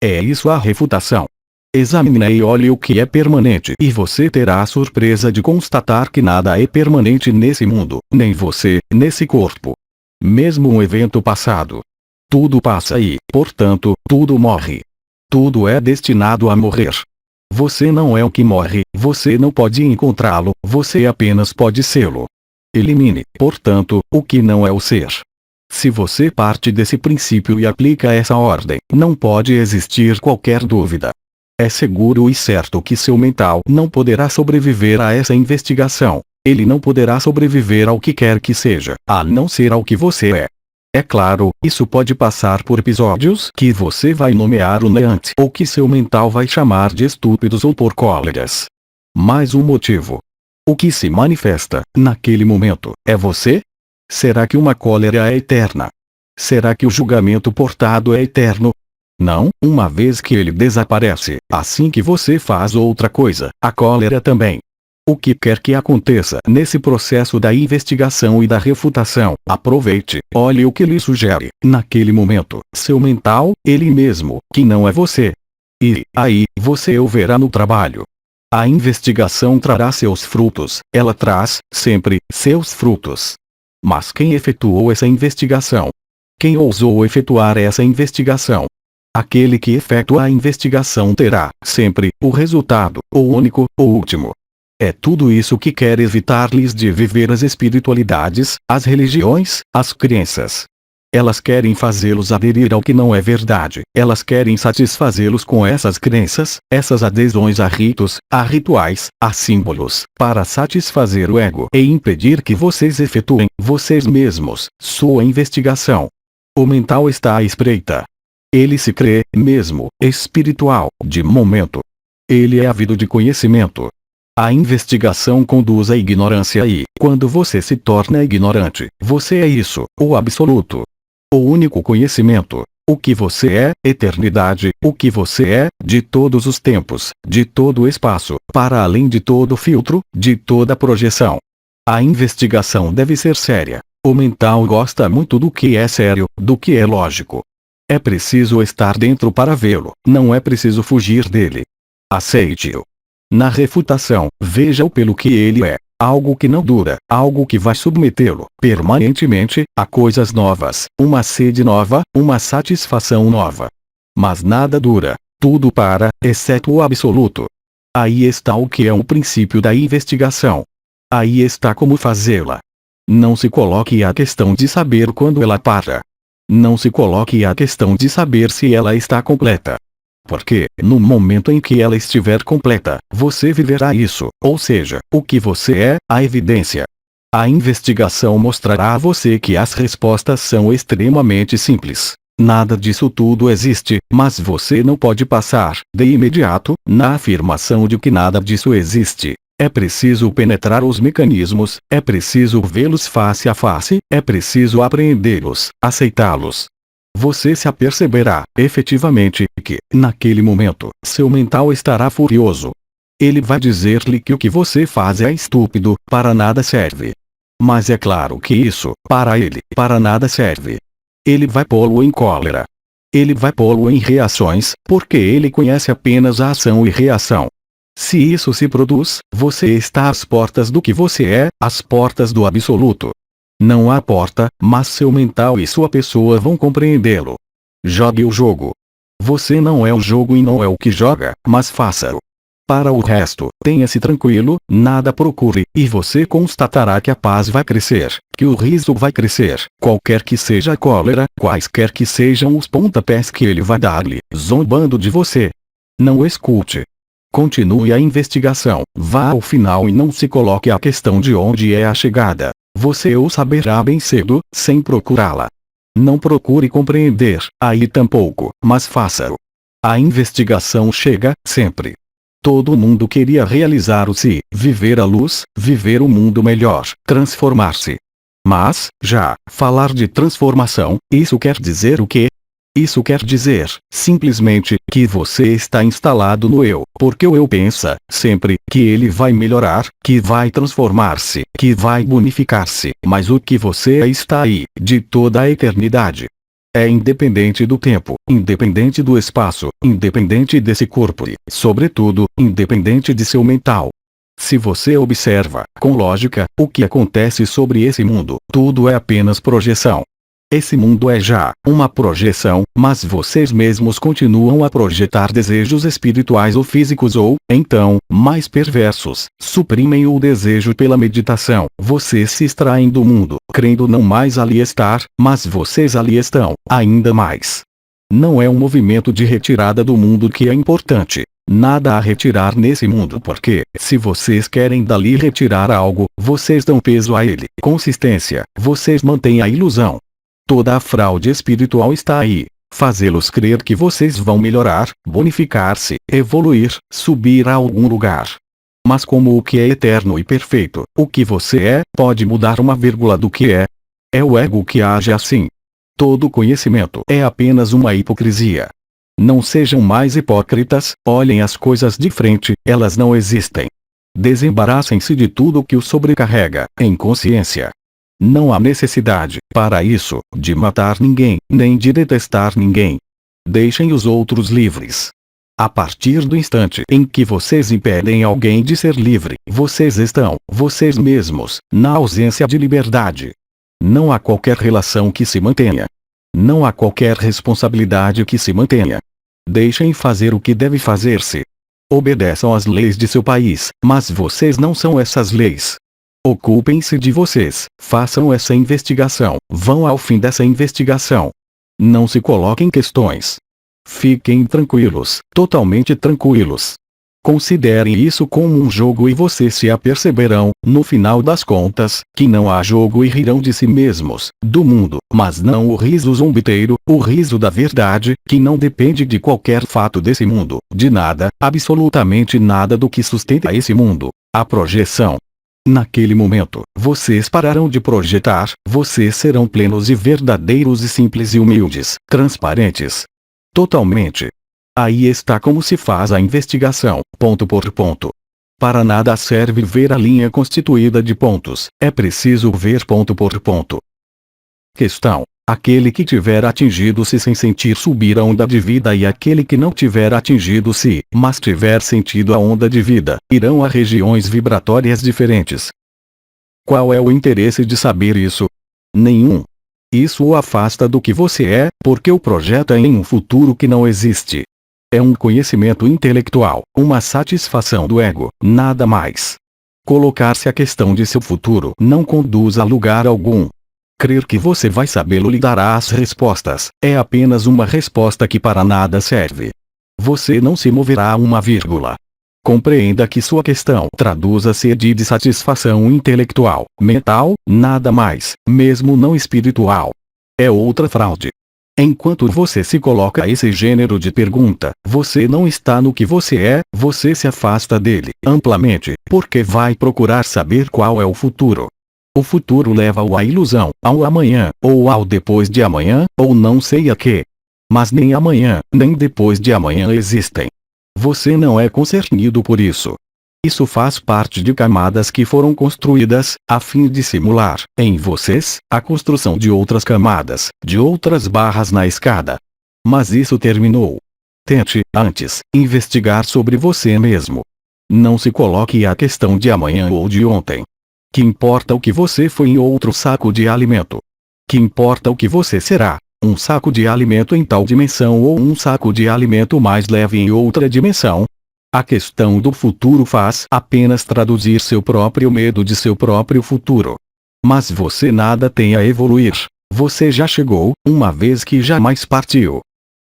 Speaker 1: É isso a refutação. Examine e olhe o que é permanente e você terá a surpresa de constatar que nada é permanente nesse mundo, nem você, nesse corpo. Mesmo um evento passado. Tudo passa e, portanto, tudo morre. Tudo é destinado a morrer. Você não é o que morre, você não pode encontrá-lo, você apenas pode sê-lo. Elimine, portanto, o que não é o ser. Se você parte desse princípio e aplica essa ordem, não pode existir qualquer dúvida. É seguro e certo que seu mental não poderá sobreviver a essa investigação. Ele não poderá sobreviver ao que quer que seja, a não ser ao que você é. É claro, isso pode passar por episódios que você vai nomear uneante ou que seu mental vai chamar de estúpidos ou por cóleras. Mas o motivo. O que se manifesta, naquele momento, é você? Será que uma cólera é eterna? Será que o julgamento portado é eterno? Não, uma vez que ele desaparece, assim que você faz outra coisa, a cólera também. O que quer que aconteça nesse processo da investigação e da refutação, aproveite, olhe o que lhe sugere, naquele momento, seu mental, ele mesmo, que não é você. E, aí, você o verá no trabalho. A investigação trará seus frutos, ela traz, sempre, seus frutos. Mas quem efetuou essa investigação? Quem ousou efetuar essa investigação? Aquele que efetua a investigação terá, sempre, o resultado, o único, o último. É tudo isso que quer evitar-lhes de viver as espiritualidades, as religiões, as crenças. Elas querem fazê-los aderir ao que não é verdade, elas querem satisfazê-los com essas crenças, essas adesões a ritos, a rituais, a símbolos, para satisfazer o ego e impedir que vocês efetuem, vocês mesmos, sua investigação. O mental está à espreita. Ele se crê, mesmo, espiritual, de momento. Ele é ávido de conhecimento. A investigação conduz à ignorância e, quando você se torna ignorante, você é isso, o absoluto. O único conhecimento. O que você é, eternidade, o que você é, de todos os tempos, de todo o espaço, para além de todo filtro, de toda projeção. A investigação deve ser séria. O mental gosta muito do que é sério, do que é lógico. É preciso estar dentro para vê-lo, não é preciso fugir dele. Aceite-o. Na refutação, veja-o pelo que ele é, algo que não dura, algo que vai submetê-lo, permanentemente, a coisas novas, uma sede nova, uma satisfação nova. Mas nada dura, tudo para, exceto o absoluto. Aí está o que é o princípio da investigação. Aí está como fazê-la. Não se coloque a questão de saber quando ela para. Não se coloque a questão de saber se ela está completa. Porque, no momento em que ela estiver completa, você viverá isso, ou seja, o que você é, a evidência. A investigação mostrará a você que as respostas são extremamente simples. Nada disso tudo existe, mas você não pode passar, de imediato, na afirmação de que nada disso existe. É preciso penetrar os mecanismos, é preciso vê-los face a face, é preciso apreendê-los, aceitá-los. Você se aperceberá, efetivamente, que, naquele momento, seu mental estará furioso. Ele vai dizer-lhe que o que você faz é estúpido, para nada serve. Mas é claro que isso, para ele, para nada serve. Ele vai pô-lo em cólera. Ele vai pô-lo em reações, porque ele conhece apenas a ação e reação. Se isso se produz, você está às portas do que você é, às portas do absoluto. Não há porta, mas seu mental e sua pessoa vão compreendê-lo. Jogue o jogo. Você não é o jogo e não é o que joga, mas faça-o. Para o resto, tenha-se tranquilo, nada procure, e você constatará que a paz vai crescer, que o riso vai crescer, qualquer que seja a cólera, quaisquer que sejam os pontapés que ele vai dar-lhe, zombando de você. Não o escute. Continue a investigação, vá ao final e não se coloque a questão de onde é a chegada. Você o saberá bem cedo, sem procurá-la. Não procure compreender, aí tampouco, mas faça-o. A investigação chega, sempre. Todo mundo queria realizar o si, viver a luz, viver o mundo melhor, transformar-se. Mas, já, falar de transformação, isso quer dizer o quê? Isso quer dizer, simplesmente, que você está instalado no eu, porque o eu pensa, sempre, que ele vai melhorar, que vai transformar-se, que vai bonificar-se, mas o que você é está aí, de toda a eternidade. É independente do tempo, independente do espaço, independente desse corpo e, sobretudo, independente de seu mental. Se você observa, com lógica, o que acontece sobre esse mundo, tudo é apenas projeção. Esse mundo é já uma projeção, mas vocês mesmos continuam a projetar desejos espirituais ou físicos ou, então, mais perversos, suprimem o desejo pela meditação. Vocês se extraem do mundo, crendo não mais ali estar, mas vocês ali estão, ainda mais. Não é um movimento de retirada do mundo que é importante. Nada a retirar nesse mundo porque, se vocês querem dali retirar algo, vocês dão peso a ele. Consistência, vocês mantêm a ilusão. Toda a fraude espiritual está aí. Fazê-los crer que vocês vão melhorar, bonificar-se, evoluir, subir a algum lugar. Mas como o que é eterno e perfeito, o que você é, pode mudar uma vírgula do que é. É o ego que age assim. Todo conhecimento é apenas uma hipocrisia. Não sejam mais hipócritas, olhem as coisas de frente, elas não existem. Desembaraçem-se de tudo que os sobrecarrega, em consciência. Não há necessidade, para isso, de matar ninguém, nem de detestar ninguém. Deixem os outros livres. A partir do instante em que vocês impedem alguém de ser livre, vocês estão, vocês mesmos, na ausência de liberdade. Não há qualquer relação que se mantenha. Não há qualquer responsabilidade que se mantenha. Deixem fazer o que deve fazer-se. Obedeçam às leis de seu país, mas vocês não são essas leis. Ocupem-se de vocês, façam essa investigação, vão ao fim dessa investigação. Não se coloquem questões. Fiquem tranquilos, totalmente tranquilos. Considerem isso como um jogo e vocês se aperceberão, no final das contas, que não há jogo e rirão de si mesmos, do mundo, mas não o riso zombeteiro, o riso da verdade, que não depende de qualquer fato desse mundo, de nada, absolutamente nada do que sustenta esse mundo, a projeção. Naquele momento, vocês pararão de projetar, vocês serão plenos e verdadeiros e simples e humildes, transparentes. Totalmente. Aí está como se faz a investigação, ponto por ponto. Para nada serve ver a linha constituída de pontos, é preciso ver ponto por ponto. Questão. Aquele que tiver atingido-se sem sentir subir a onda de vida e aquele que não tiver atingido-se, mas tiver sentido a onda de vida, irão a regiões vibratórias diferentes. Qual é o interesse de saber isso? Nenhum. Isso o afasta do que você é, porque o projeta em um futuro que não existe. É um conhecimento intelectual, uma satisfação do ego, nada mais. Colocar-se a questão de seu futuro não conduz a lugar algum. Crer que você vai sabê-lo lhe dará as respostas, é apenas uma resposta que para nada serve. Você não se moverá uma vírgula. Compreenda que sua questão traduz a sede de satisfação intelectual, mental, nada mais, mesmo não espiritual. É outra fraude. Enquanto você se coloca a esse gênero de pergunta, você não está no que você é, você se afasta dele, amplamente, porque vai procurar saber qual é o futuro. O futuro leva-o à ilusão, ao amanhã, ou ao depois de amanhã, ou não sei a quê. Mas nem amanhã, nem depois de amanhã existem. Você não é concernido por isso. Isso faz parte de camadas que foram construídas, a fim de simular, em vocês, a construção de outras camadas, de outras barras na escada. Mas isso terminou. Tente, antes, investigar sobre você mesmo. Não se coloque a questão de amanhã ou de ontem. Que importa o que você foi em outro saco de alimento? Que importa o que você será? Um saco de alimento em tal dimensão ou um saco de alimento mais leve em outra dimensão? A questão do futuro faz apenas traduzir seu próprio medo de seu próprio futuro. Mas você nada tem a evoluir. Você já chegou, uma vez que jamais partiu.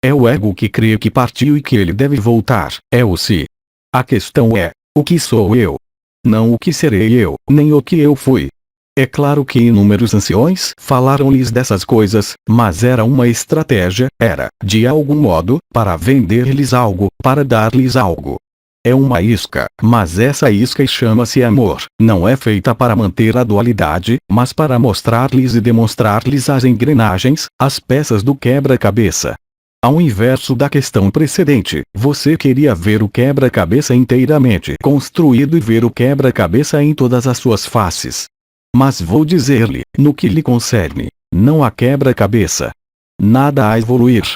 Speaker 1: É o ego que crê que partiu e que ele deve voltar, é o si. A questão é, o que sou eu? Não o que serei eu, nem o que eu fui. É claro que inúmeros anciões falaram-lhes dessas coisas, mas era uma estratégia, era, de algum modo, para vender-lhes algo, para dar-lhes algo. É uma isca, mas essa isca chama-se amor, não é feita para manter a dualidade, mas para mostrar-lhes e demonstrar-lhes as engrenagens, as peças do quebra-cabeça. Ao inverso da questão precedente, você queria ver o quebra-cabeça inteiramente construído e ver o quebra-cabeça em todas as suas faces. Mas vou dizer-lhe, no que lhe concerne, não há quebra-cabeça. Nada a evoluir.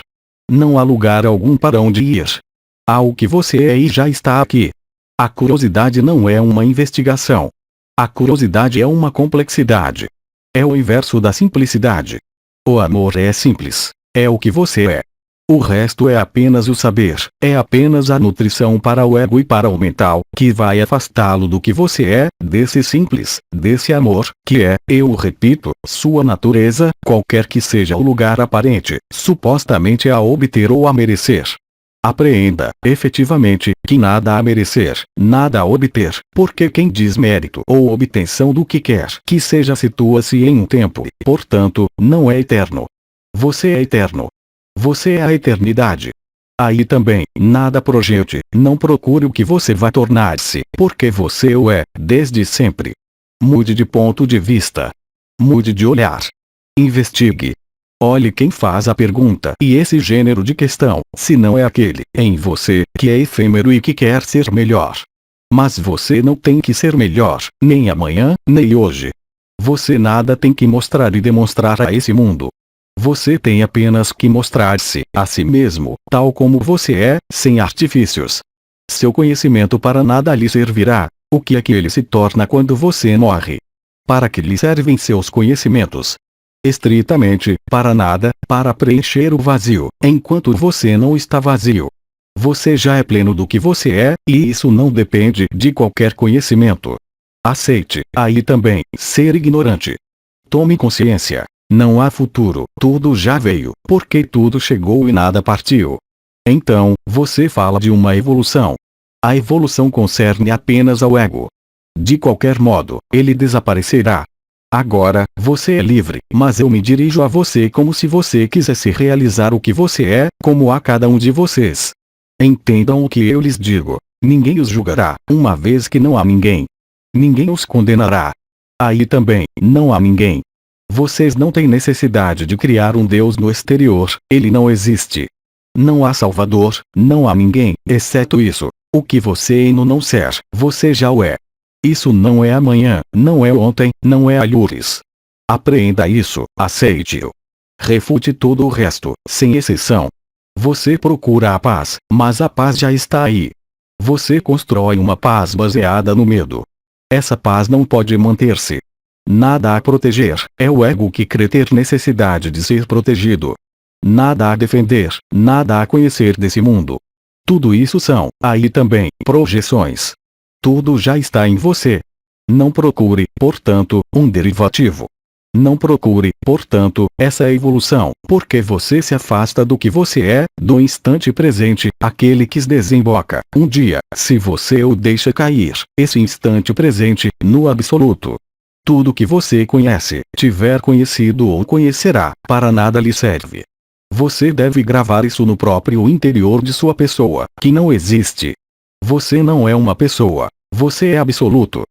Speaker 1: Não há lugar algum para onde ir. Há o que você é e já está aqui. A curiosidade não é uma investigação. A curiosidade é uma complexidade. É o inverso da simplicidade. O amor é simples. É o que você é. O resto é apenas o saber, é apenas a nutrição para o ego e para o mental, que vai afastá-lo do que você é, desse simples, desse amor, que é, eu repito, sua natureza, qualquer que seja o lugar aparente, supostamente a obter ou a merecer. Apreenda, efetivamente, que nada a merecer, nada a obter, porque quem diz mérito ou obtenção do que quer que seja situa-se em um tempo, portanto, não é eterno. Você é eterno. Você é a eternidade. Aí também, nada projete, não procure o que você vai tornar-se, porque você o é, desde sempre. Mude de ponto de vista. Mude de olhar. Investigue. Olhe quem faz a pergunta e esse gênero de questão, se não é aquele, em você, que é efêmero e que quer ser melhor. Mas você não tem que ser melhor, nem amanhã, nem hoje. Você nada tem que mostrar e demonstrar a esse mundo. Você tem apenas que mostrar-se a si mesmo, tal como você é, sem artifícios. Seu conhecimento para nada lhe servirá. O que é que ele se torna quando você morre? Para que lhe servem seus conhecimentos? Estritamente, para nada, para preencher o vazio, enquanto você não está vazio. Você já é pleno do que você é, e isso não depende de qualquer conhecimento. Aceite, aí também, ser ignorante. Tome consciência. Não há futuro, tudo já veio, porque tudo chegou e nada partiu. Então, você fala de uma evolução. A evolução concerne apenas ao ego. De qualquer modo, ele desaparecerá. Agora, você é livre, mas eu me dirijo a você como se você quisesse realizar o que você é, como a cada um de vocês. Entendam o que eu lhes digo. Ninguém os julgará, uma vez que não há ninguém. Ninguém os condenará. Aí também, não há ninguém. Vocês não têm necessidade de criar um Deus no exterior, ele não existe. Não há Salvador, não há ninguém, exceto isso. O que você não ser, você já o é. Isso não é amanhã, não é ontem, não é alhures. Apreenda isso, aceite-o. Refute todo o resto, sem exceção. Você procura a paz, mas a paz já está aí. Você constrói uma paz baseada no medo. Essa paz não pode manter-se. Nada a proteger, é o ego que crê ter necessidade de ser protegido. Nada a defender, nada a conhecer desse mundo. Tudo isso são, aí também, projeções. Tudo já está em você. Não procure, portanto, um derivativo. Não procure, portanto, essa evolução, porque você se afasta do que você é, do instante presente, aquele que desemboca, um dia, se você o deixa cair, esse instante presente, no absoluto. Tudo que você conhece, tiver conhecido ou conhecerá, para nada lhe serve. Você deve gravar isso no próprio interior de sua pessoa, que não existe. Você não é uma pessoa. Você é absoluto.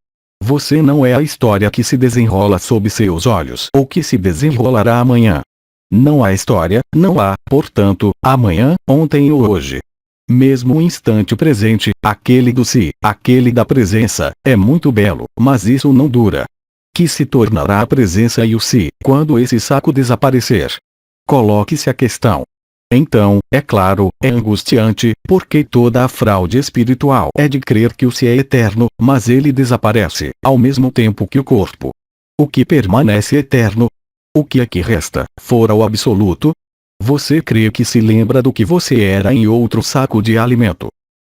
Speaker 1: Você não é a história que se desenrola sob seus olhos ou que se desenrolará amanhã. Não há história, não há, portanto, amanhã, ontem ou hoje. Mesmo o instante presente, aquele do si, aquele da presença, é muito belo, mas isso não dura. Que se tornará a presença e o si, quando esse saco desaparecer? Coloque-se a questão. Então, é claro, é angustiante, porque toda a fraude espiritual é de crer que o si é eterno, mas ele desaparece, ao mesmo tempo que o corpo. O que permanece eterno? O que é que resta, fora o absoluto? Você crê que se lembra do que você era em outro saco de alimento.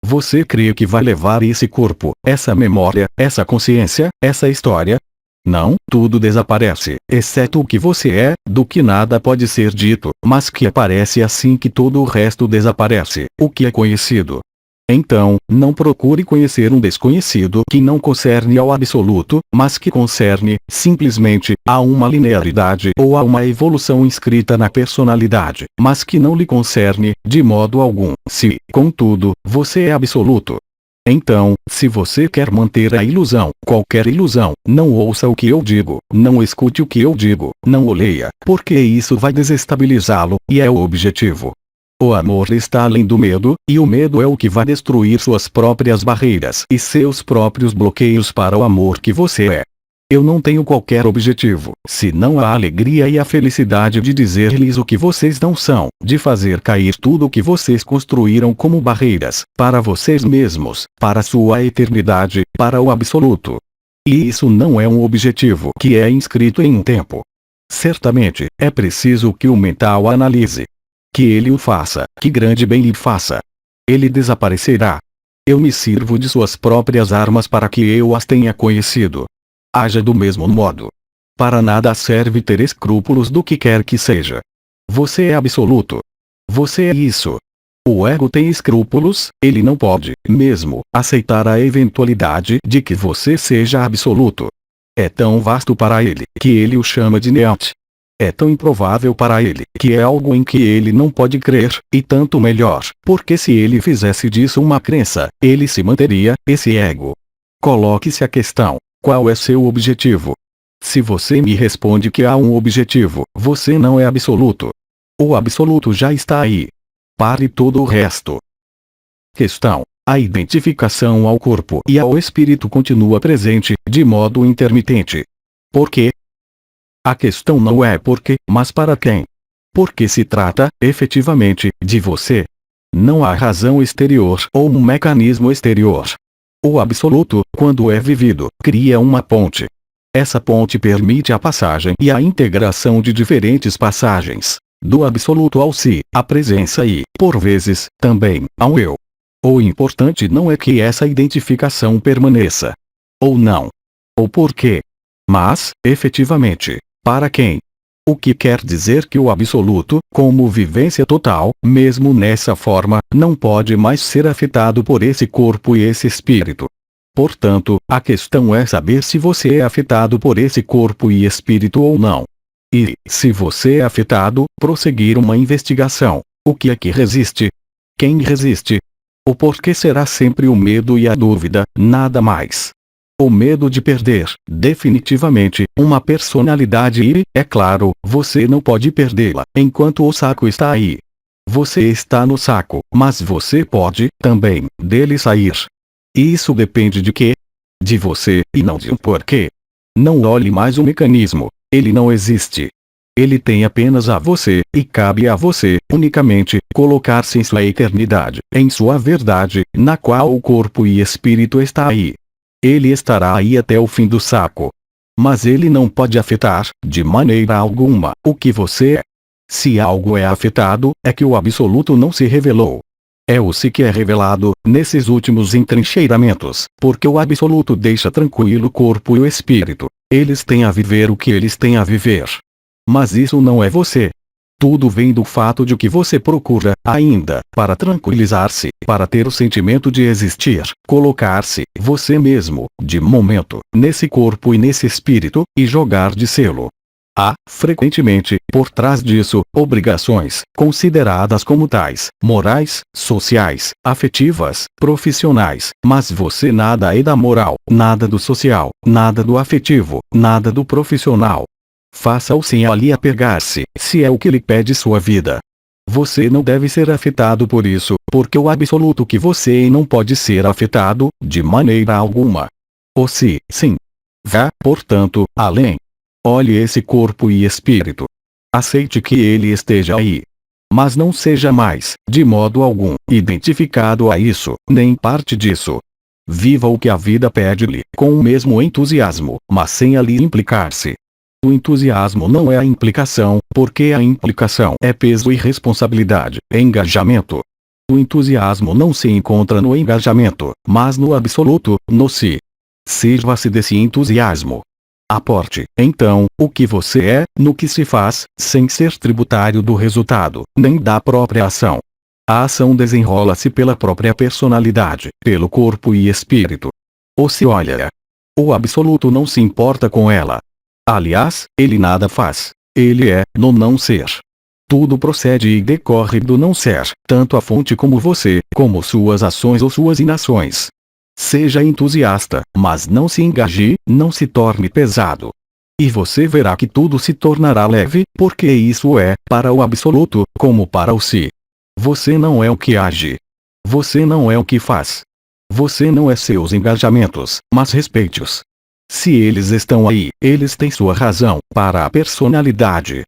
Speaker 1: Você crê que vai levar esse corpo, essa memória, essa consciência, essa história? Não, tudo desaparece, exceto o que você é, do que nada pode ser dito, mas que aparece assim que todo o resto desaparece, o que é conhecido. Então, não procure conhecer um desconhecido que não concerne ao absoluto, mas que concerne, simplesmente, a uma linearidade ou a uma evolução inscrita na personalidade, mas que não lhe concerne, de modo algum, se, contudo, você é absoluto. Então, se você quer manter a ilusão, qualquer ilusão, não ouça o que eu digo, não escute o que eu digo, não o leia, porque isso vai desestabilizá-lo, e é o objetivo. O amor está além do medo, e o medo é o que vai destruir suas próprias barreiras e seus próprios bloqueios para o amor que você é. Eu não tenho qualquer objetivo, senão a alegria e a felicidade de dizer-lhes o que vocês não são, de fazer cair tudo o que vocês construíram como barreiras, para vocês mesmos, para sua eternidade, para o absoluto. E isso não é um objetivo que é inscrito em um tempo. Certamente, é preciso que o mental analise. Que ele o faça, que grande bem lhe faça. Ele desaparecerá. Eu me sirvo de suas próprias armas para que eu as tenha conhecido. Haja do mesmo modo. Para nada serve ter escrúpulos do que quer que seja. Você é absoluto. Você é isso. O ego tem escrúpulos, ele não pode, mesmo, aceitar a eventualidade de que você seja absoluto. É tão vasto para ele, que ele o chama de Neant. É tão improvável para ele, que é algo em que ele não pode crer, e tanto melhor, porque se ele fizesse disso uma crença, ele se manteria, esse ego. Coloque-se a questão: qual é seu objetivo? Se você me responde que há um objetivo, você não é absoluto. O absoluto já está aí. Pare todo o resto. Questão: a identificação ao corpo e ao espírito continua presente, de modo intermitente. Por quê? A questão não é por quê, mas para quem. Porque se trata, efetivamente, de você. Não há razão exterior ou um mecanismo exterior. O absoluto, quando é vivido, cria uma ponte. Essa ponte permite a passagem e a integração de diferentes passagens. Do absoluto ao si, à presença e, por vezes, também, ao eu. O importante não é que essa identificação permaneça. Ou não. Ou por quê. Mas, efetivamente, para quem? O que quer dizer que o absoluto, como vivência total, mesmo nessa forma, não pode mais ser afetado por esse corpo e esse espírito. Portanto, a questão é saber se você é afetado por esse corpo e espírito ou não. E, se você é afetado, prosseguir uma investigação. O que é que resiste? Quem resiste? O porquê será sempre o medo e a dúvida, nada mais. O medo de perder, definitivamente, uma personalidade e, é claro, você não pode perdê-la, enquanto o saco está aí. Você está no saco, mas você pode, também, dele sair. E isso depende de quê? De você, e não de um porquê. Não olhe mais o mecanismo, ele não existe. Ele tem apenas a você, e cabe a você, unicamente, colocar-se em sua eternidade, em sua verdade, na qual o corpo e espírito está aí. Ele estará aí até o fim do saco. Mas ele não pode afetar, de maneira alguma, o que você é. Se algo é afetado, é que o absoluto não se revelou. É o si que é revelado, nesses últimos entrincheiramentos, porque o absoluto deixa tranquilo o corpo e o espírito. Eles têm a viver o que eles têm a viver. Mas isso não é você. Tudo vem do fato de que você procura, ainda, para tranquilizar-se, para ter o sentimento de existir, colocar-se, você mesmo, de momento, nesse corpo e nesse espírito, e jogar de selo. Há, frequentemente, por trás disso, obrigações, consideradas como tais, morais, sociais, afetivas, profissionais, mas você nada é da moral, nada do social, nada do afetivo, nada do profissional. Faça-o sem ali apegar-se, se é o que lhe pede sua vida. Você não deve ser afetado por isso, porque o absoluto que você é não pode ser afetado, de maneira alguma. Ou se, sim. Vá, portanto, além. Olhe esse corpo e espírito. Aceite que ele esteja aí. Mas não seja mais, de modo algum, identificado a isso, nem parte disso. Viva o que a vida pede-lhe, com o mesmo entusiasmo, mas sem ali implicar-se. O entusiasmo não é a implicação, porque a implicação é peso e responsabilidade, engajamento. O entusiasmo não se encontra no engajamento, mas no absoluto, no si. Sirva-se desse entusiasmo. Aporte, então, o que você é, no que se faz, sem ser tributário do resultado, nem da própria ação. A ação desenrola-se pela própria personalidade, pelo corpo e espírito. Ou se olha. O absoluto não se importa com ela. Aliás, ele nada faz. Ele é, no não ser. Tudo procede e decorre do não ser, tanto a fonte como você, como suas ações ou suas inações. Seja entusiasta, mas não se engaje, não se torne pesado. E você verá que tudo se tornará leve, porque isso é, para o absoluto, como para o si. Você não é o que age. Você não é o que faz. Você não é seus engajamentos, mas respeite-os. Se eles estão aí, eles têm sua razão para a personalidade.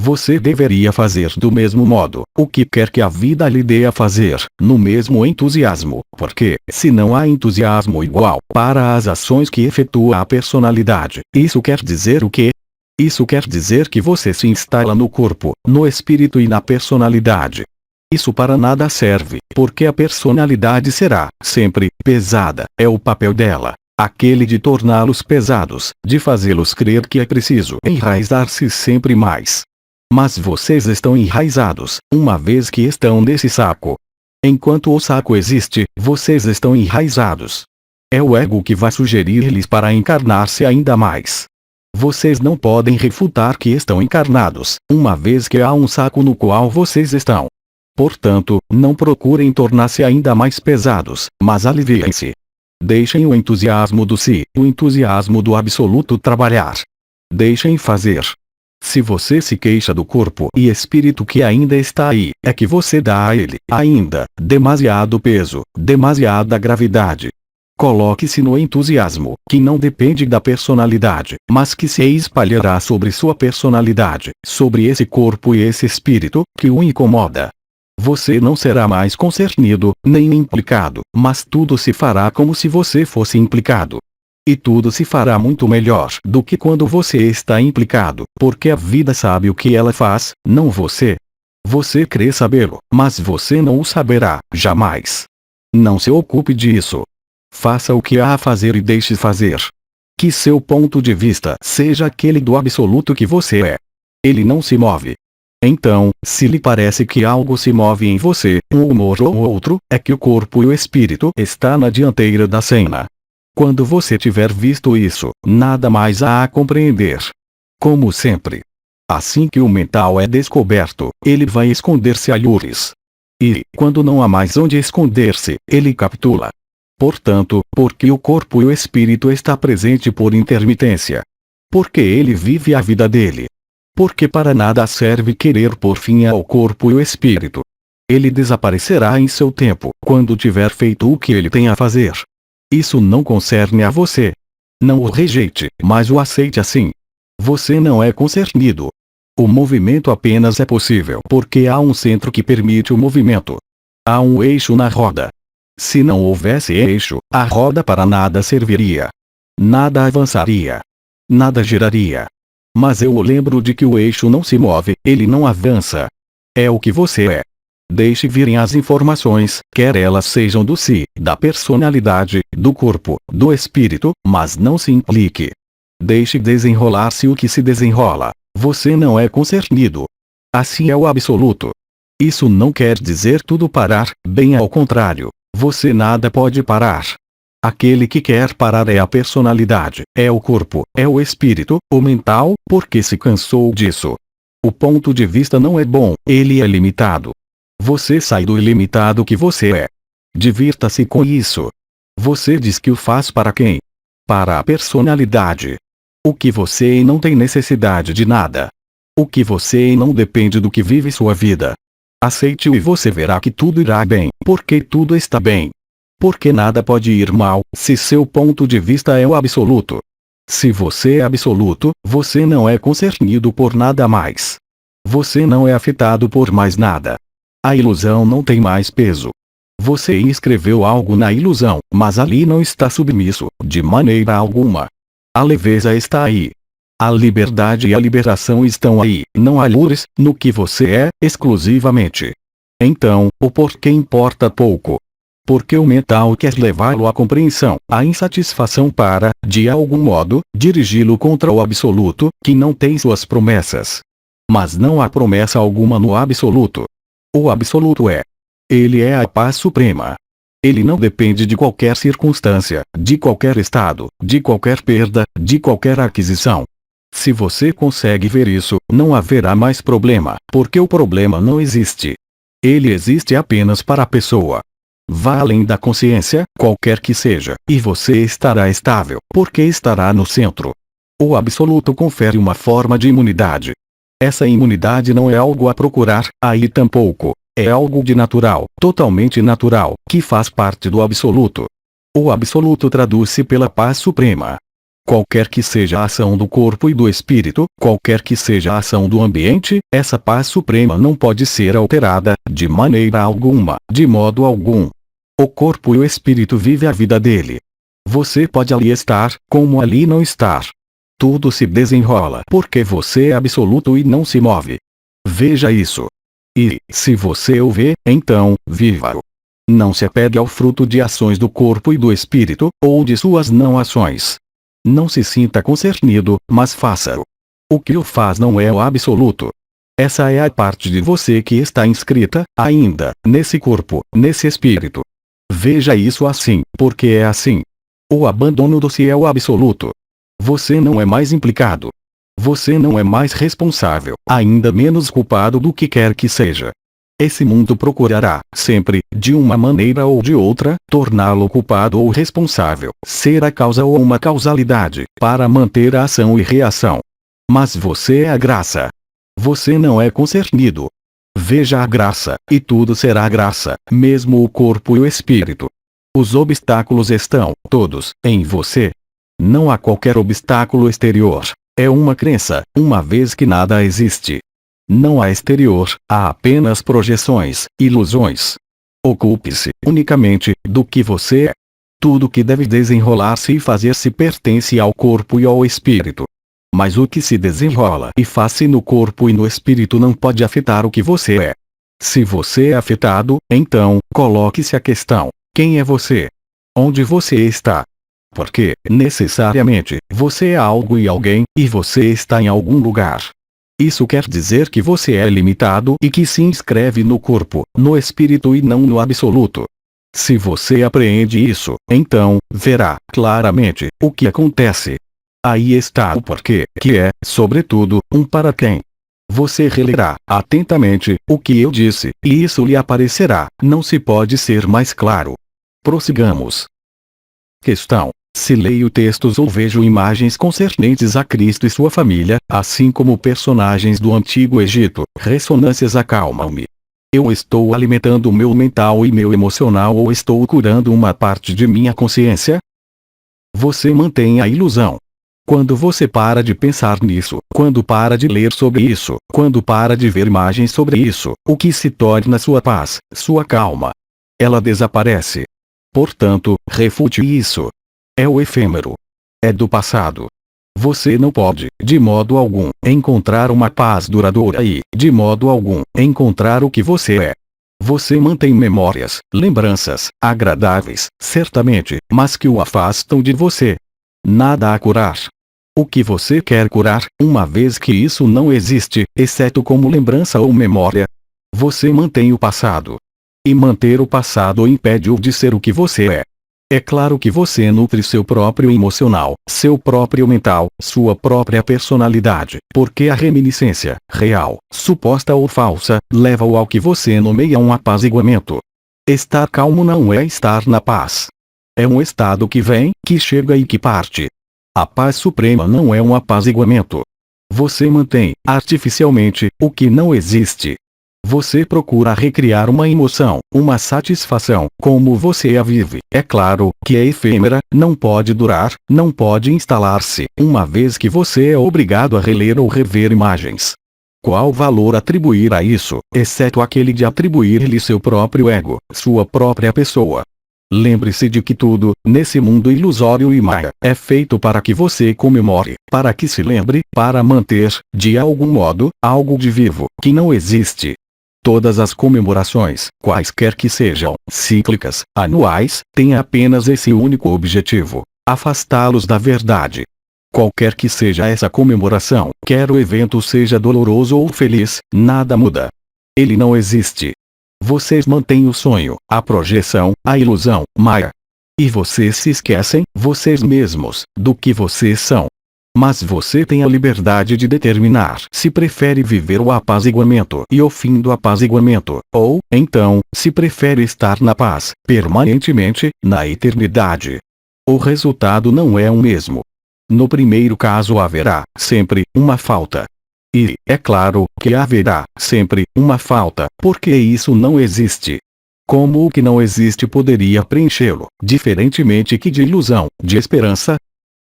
Speaker 1: Você deveria fazer do mesmo modo, o que quer que a vida lhe dê a fazer, no mesmo entusiasmo, porque, se não há entusiasmo igual para as ações que efetua a personalidade, isso quer dizer o quê? Isso quer dizer que você se instala no corpo, no espírito e na personalidade. Isso para nada serve, porque a personalidade será, sempre, pesada, é o papel dela. Aquele de torná-los pesados, de fazê-los crer que é preciso enraizar-se sempre mais. Mas vocês estão enraizados, uma vez que estão nesse saco. Enquanto o saco existe, vocês estão enraizados. É o ego que vai sugerir-lhes para encarnar-se ainda mais. Vocês não podem refutar que estão encarnados, uma vez que há um saco no qual vocês estão. Portanto, não procurem tornar-se ainda mais pesados, mas aliviem-se. Deixem o entusiasmo do si, o entusiasmo do absoluto trabalhar. Deixem fazer. Se você se queixa do corpo e espírito que ainda está aí, é que você dá a ele, ainda, demasiado peso, demasiada gravidade. Coloque-se no entusiasmo, que não depende da personalidade, mas que se espalhará sobre sua personalidade, sobre esse corpo e esse espírito, que o incomoda. Você não será mais concernido, nem implicado, mas tudo se fará como se você fosse implicado. E tudo se fará muito melhor do que quando você está implicado, porque a vida sabe o que ela faz, não você. Você crê sabê-lo, mas você não o saberá, jamais. Não se ocupe disso. Faça o que há a fazer e deixe fazer. Que seu ponto de vista seja aquele do absoluto que você é. Ele não se move. Então, se lhe parece que algo se move em você, um humor ou outro, é que o corpo e o espírito está na dianteira da cena. Quando você tiver visto isso, nada mais há a compreender. Como sempre. Assim que o mental é descoberto, ele vai esconder-se a lures. E, quando não há mais onde esconder-se, ele capitula. Portanto, porque o corpo e o espírito está presente por intermitência. Porque ele vive a vida dele. Porque para nada serve querer pôr fim ao corpo e o espírito. Ele desaparecerá em seu tempo, quando tiver feito o que ele tem a fazer. Isso não concerne a você. Não o rejeite, mas o aceite assim. Você não é concernido. O movimento apenas é possível porque há um centro que permite o movimento. Há um eixo na roda. Se não houvesse eixo, a roda para nada serviria. Nada avançaria. Nada giraria. Mas eu o lembro de que o eixo não se move, ele não avança. É o que você é. Deixe virem as informações, quer elas sejam do si, da personalidade, do corpo, do espírito, mas não se implique. Deixe desenrolar-se o que se desenrola. Você não é concernido. Assim é o absoluto. Isso não quer dizer tudo parar, bem ao contrário. Você nada pode parar. Aquele que quer parar é a personalidade, é o corpo, é o espírito, o mental, porque se cansou disso. O ponto de vista não é bom, ele é limitado. Você sai do ilimitado que você é. Divirta-se com isso. Você diz que o faz para quem? Para a personalidade. O que você não tem necessidade de nada. O que você não depende do que vive sua vida. Aceite-o e você verá que tudo irá bem, porque tudo está bem. Porque nada pode ir mal, se seu ponto de vista é o absoluto. Se você é absoluto, você não é concernido por nada mais. Você não é afetado por mais nada. A ilusão não tem mais peso. Você escreveu algo na ilusão, mas ali não está submisso, de maneira alguma. A leveza está aí. A liberdade e a liberação estão aí, não há lures, no que você é, exclusivamente. Então, o porquê importa pouco. Porque o mental quer levá-lo à compreensão, à insatisfação para, de algum modo, dirigi-lo contra o absoluto, que não tem suas promessas. Mas não há promessa alguma no absoluto. O absoluto é. Ele é a paz suprema. Ele não depende de qualquer circunstância, de qualquer estado, de qualquer perda, de qualquer aquisição. Se você consegue ver isso, não haverá mais problema, porque o problema não existe. Ele existe apenas para a pessoa. Vá além da consciência, qualquer que seja, e você estará estável, porque estará no centro. O absoluto confere uma forma de imunidade. Essa imunidade não é algo a procurar, aí tampouco. É algo de natural, totalmente natural, que faz parte do absoluto. O absoluto traduz-se pela paz suprema. Qualquer que seja a ação do corpo e do espírito, qualquer que seja a ação do ambiente, essa paz suprema não pode ser alterada, de maneira alguma, de modo algum. O corpo e o espírito vivem a vida dele. Você pode ali estar, como ali não estar. Tudo se desenrola porque você é absoluto e não se move. Veja isso. E, se você o vê, então, viva-o. Não se apegue ao fruto de ações do corpo e do espírito, ou de suas não ações. Não se sinta concernido, mas faça-o. O que o faz não é o absoluto. Essa é a parte de você que está inscrita, ainda, nesse corpo, nesse espírito. Veja isso assim, porque é assim. O abandono do si é o absoluto. Você não é mais implicado. Você não é mais responsável, ainda menos culpado do que quer que seja. Esse mundo procurará, sempre, de uma maneira ou de outra, torná-lo culpado ou responsável, ser a causa ou uma causalidade, para manter a ação e reação. Mas você é a graça. Você não é concernido. Veja a graça, e tudo será graça, mesmo o corpo e o espírito. Os obstáculos estão, todos, em você. Não há qualquer obstáculo exterior. É uma crença, uma vez que nada existe. Não há exterior, há apenas projeções, ilusões. Ocupe-se, unicamente, do que você é. Tudo que deve desenrolar-se e fazer-se pertence ao corpo e ao espírito. Mas o que se desenrola e faz-se no corpo e no espírito não pode afetar o que você é. Se você é afetado, então, coloque-se a questão: quem é você? Onde você está? Porque, necessariamente, você é algo e alguém, e você está em algum lugar. Isso quer dizer que você é limitado e que se inscreve no corpo, no espírito e não no absoluto. Se você apreende isso, então, verá, claramente, o que acontece. Aí está o porquê, que é, sobretudo, um para quem. Você relerá, atentamente, o que eu disse, e isso lhe aparecerá, não se pode ser mais claro. Prossigamos. Questão: se leio textos ou vejo imagens concernentes a Cristo e sua família, assim como personagens do Antigo Egito, ressonâncias acalmam-me. Eu estou alimentando meu mental e meu emocional ou estou curando uma parte de minha consciência? Você mantém a ilusão. Quando você para de pensar nisso, quando para de ler sobre isso, quando para de ver imagens sobre isso, o que se torna sua paz, sua calma? Ela desaparece. Portanto, refute isso. É o efêmero. É do passado. Você não pode, de modo algum, encontrar uma paz duradoura e, de modo algum, encontrar o que você é. Você mantém memórias, lembranças, agradáveis, certamente, mas que o afastam de você. Nada a curar. O que você quer curar, uma vez que isso não existe, exceto como lembrança ou memória? Você mantém o passado. E manter o passado impede-o de ser o que você é. É claro que você nutre seu próprio emocional, seu próprio mental, sua própria personalidade, porque a reminiscência, real, suposta ou falsa, leva-o ao que você nomeia um apaziguamento. Estar calmo não é estar na paz. É um estado que vem, que chega e que parte. A paz suprema não é um apaziguamento. Você mantém, artificialmente, o que não existe. Você procura recriar uma emoção, uma satisfação, como você a vive. É claro que é efêmera, não pode durar, não pode instalar-se, uma vez que você é obrigado a reler ou rever imagens. Qual valor atribuir a isso, exceto aquele de atribuir-lhe seu próprio ego, sua própria pessoa? Lembre-se de que tudo, nesse mundo ilusório e maia, é feito para que você comemore, para que se lembre, para manter, de algum modo, algo de vivo, que não existe. Todas as comemorações, quaisquer que sejam, cíclicas, anuais, têm apenas esse único objetivo: afastá-los da verdade. Qualquer que seja essa comemoração, quer o evento seja doloroso ou feliz, nada muda. Ele não existe. Vocês mantêm o sonho, a projeção, a ilusão, maia. E vocês se esquecem, vocês mesmos, do que vocês são. Mas você tem a liberdade de determinar se prefere viver o apaziguamento e o fim do apaziguamento, ou, então, se prefere estar na paz, permanentemente, na eternidade. O resultado não é o mesmo. No primeiro caso haverá, sempre, uma falta. E, é claro, que haverá, sempre, uma falta, porque isso não existe. Como o que não existe poderia preenchê-lo, diferentemente que de ilusão, de esperança?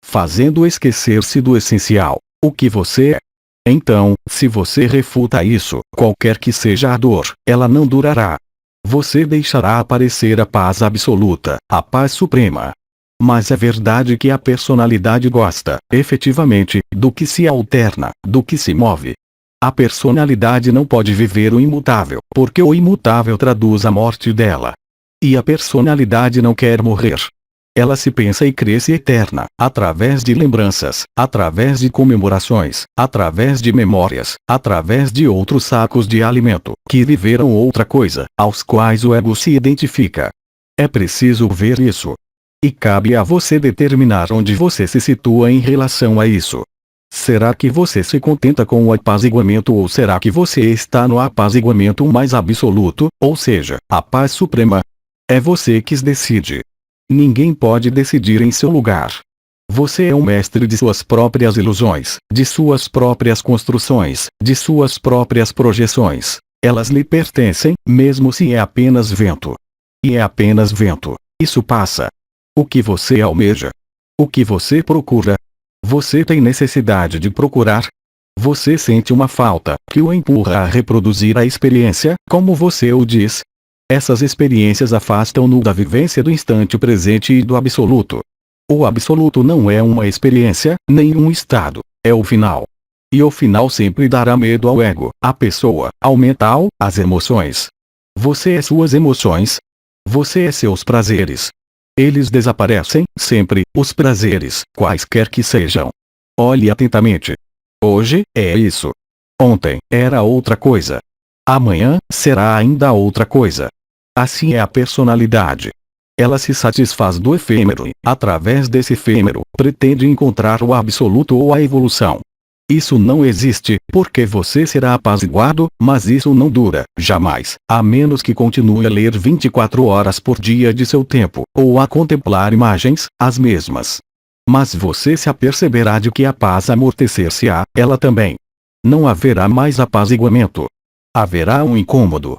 Speaker 1: Fazendo esquecer-se do essencial, o que você é. Então, se você refuta isso, qualquer que seja a dor, ela não durará. Você deixará aparecer a paz absoluta, a paz suprema. Mas é verdade que a personalidade gosta, efetivamente, do que se alterna, do que se move. A personalidade não pode viver o imutável, porque o imutável traduz a morte dela. E a personalidade não quer morrer. Ela se pensa e cresce eterna, através de lembranças, através de comemorações, através de memórias, através de outros sacos de alimento, que viveram outra coisa, aos quais o ego se identifica. É preciso ver isso. E cabe a você determinar onde você se situa em relação a isso. Será que você se contenta com o apaziguamento ou será que você está no apaziguamento mais absoluto, ou seja, a paz suprema? É você que decide. Ninguém pode decidir em seu lugar. Você é o mestre de suas próprias ilusões, de suas próprias construções, de suas próprias projeções. Elas lhe pertencem, mesmo se é apenas vento. E é apenas vento. Isso passa. O que você almeja? O que você procura? Você tem necessidade de procurar? Você sente uma falta, que o empurra a reproduzir a experiência, como você o diz? Essas experiências afastam-no da vivência do instante presente e do absoluto. O absoluto não é uma experiência, nem um estado, é o final. E o final sempre dará medo ao ego, à pessoa, ao mental, às emoções. Você é suas emoções. Você é seus prazeres. Eles desaparecem, sempre, os prazeres, quaisquer que sejam. Olhe atentamente. Hoje, é isso. Ontem, era outra coisa. Amanhã, será ainda outra coisa. Assim é a personalidade. Ela se satisfaz do efêmero e, através desse efêmero, pretende encontrar o absoluto ou a evolução. Isso não existe, porque você será apaziguado, mas isso não dura, jamais, a menos que continue a ler 24 horas por dia de seu tempo, ou a contemplar imagens, as mesmas. Mas você se aperceberá de que a paz amortecer-se-á, ela também. Não haverá mais apaziguamento. Haverá um incômodo.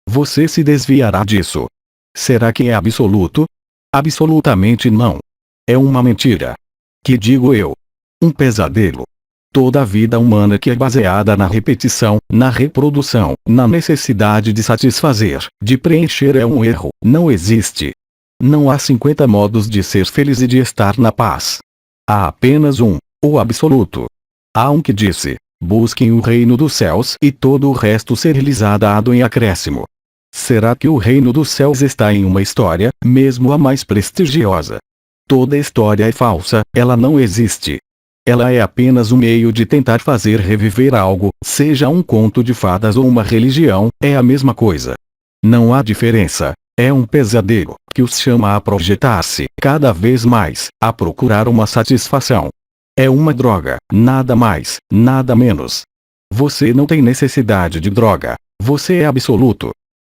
Speaker 1: Você se desviará disso. Será que é absoluto? Absolutamente não. É uma mentira. Que digo eu? Um pesadelo. Toda a vida humana que é baseada na repetição, na reprodução, na necessidade de satisfazer, de preencher é um erro, não existe. Não há 50 modos de ser feliz e de estar na paz. Há apenas um, o absoluto. Há um que disse: busquem o reino dos céus e todo o resto ser-lhes dado em acréscimo. Será que o reino dos céus está em uma história, mesmo a mais prestigiosa? Toda história é falsa, ela não existe. Ela é apenas um meio de tentar fazer reviver algo, seja um conto de fadas ou uma religião, é a mesma coisa. Não há diferença. É um pesadelo, que os chama a projetar-se, cada vez mais, a procurar uma satisfação. É uma droga, nada mais, nada menos. Você não tem necessidade de droga. Você é absoluto.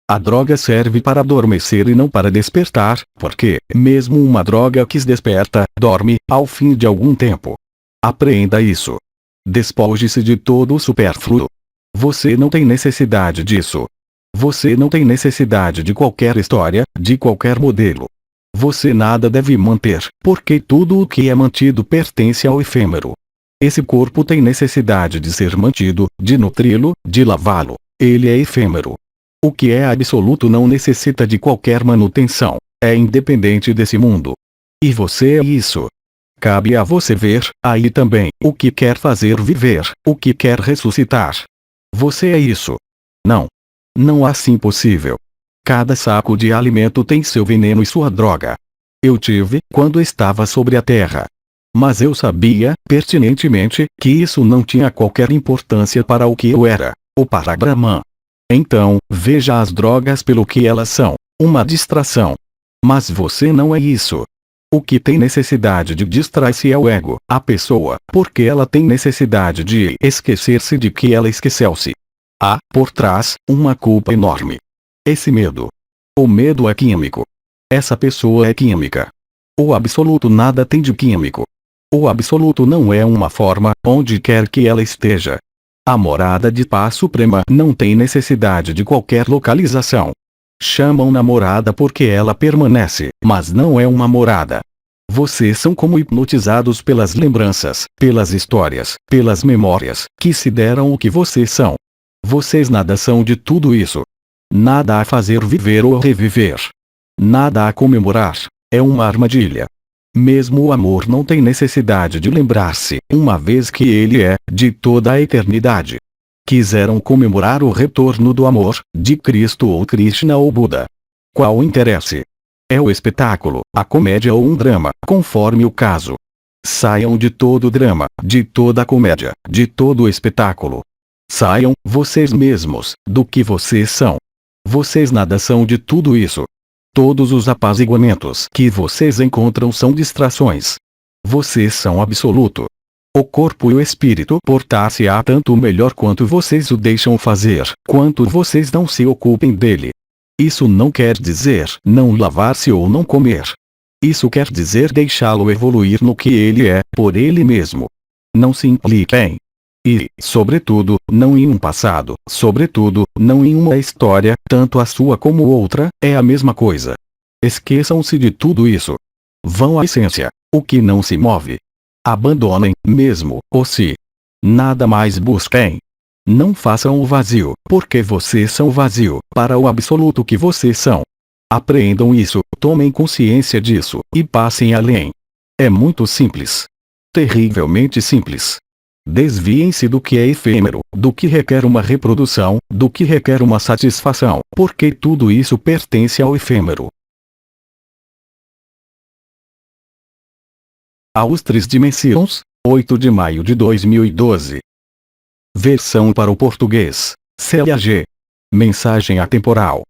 Speaker 1: A droga serve para adormecer e não para despertar, porque, mesmo uma droga que se desperta, dorme, ao fim de algum tempo. Apreenda isso. Despoje-se de todo o supérfluo. Você não tem necessidade disso. Você não tem necessidade de qualquer história, de qualquer modelo. Você nada deve manter, porque tudo o que é mantido pertence ao efêmero. Esse corpo tem necessidade de ser mantido, de nutri-lo, de lavá-lo. Ele é efêmero. O que é absoluto não necessita de qualquer manutenção. É independente desse mundo. E você é isso. Cabe a você ver, aí também, o que quer fazer viver, o que quer ressuscitar. Você é isso. Não. Não há assim possível. Cada saco de alimento tem seu veneno e sua droga. Eu tive, quando estava sobre a terra. Mas eu sabia, pertinentemente, que isso não tinha qualquer importância para o que eu era, o Parabrahman. Então, veja as drogas pelo que elas são, uma distração. Mas você não é isso. O que tem necessidade de distrair-se é o ego, a pessoa, porque ela tem necessidade de esquecer-se de que ela esqueceu-se. Há, por trás, uma culpa enorme. Esse medo. O medo é químico. Essa pessoa é química. O absoluto nada tem de químico. O absoluto não é uma forma, onde quer que ela esteja. A morada de paz suprema não tem necessidade de qualquer localização. Chamam-na morada porque ela permanece, mas não é uma morada. Vocês são como hipnotizados pelas lembranças, pelas histórias, pelas memórias, que se deram o que vocês são. Vocês nada são de tudo isso. Nada a fazer viver ou reviver. Nada a comemorar. É uma armadilha. Mesmo o amor não tem necessidade de lembrar-se, uma vez que ele é, de toda a eternidade. Quiseram comemorar o retorno do amor, de Cristo ou Krishna ou Buda. Qual interesse? É o espetáculo, a comédia ou um drama, conforme o caso. Saiam de todo o drama, de toda a comédia, de todo o espetáculo. Saiam, vocês mesmos, do que vocês são. Vocês nada são de tudo isso. Todos os apaziguamentos que vocês encontram são distrações. Vocês são absoluto. O corpo e o espírito portar-se-á tanto melhor quanto vocês o deixam fazer, quanto vocês não se ocupem dele. Isso não quer dizer não lavar-se ou não comer. Isso quer dizer deixá-lo evoluir no que ele é, por ele mesmo. Não se impliquem. E, sobretudo, não em um passado, sobretudo, não em uma história, tanto a sua como outra, é a mesma coisa. Esqueçam-se de tudo isso. Vão à essência, o que não se move. Abandonem, mesmo, o si. Nada mais busquem. Não façam o vazio, porque vocês são vazio, para o absoluto que vocês são. Apreendam isso, tomem consciência disso, e passem além. É muito simples. Terrivelmente simples. Desviem-se do que é efêmero, do que requer uma reprodução, do que requer uma satisfação, porque tudo isso pertence ao efêmero. Aos 3 Dimensões, 8 de maio de 2012. Versão para o português. CLAG. Mensagem atemporal.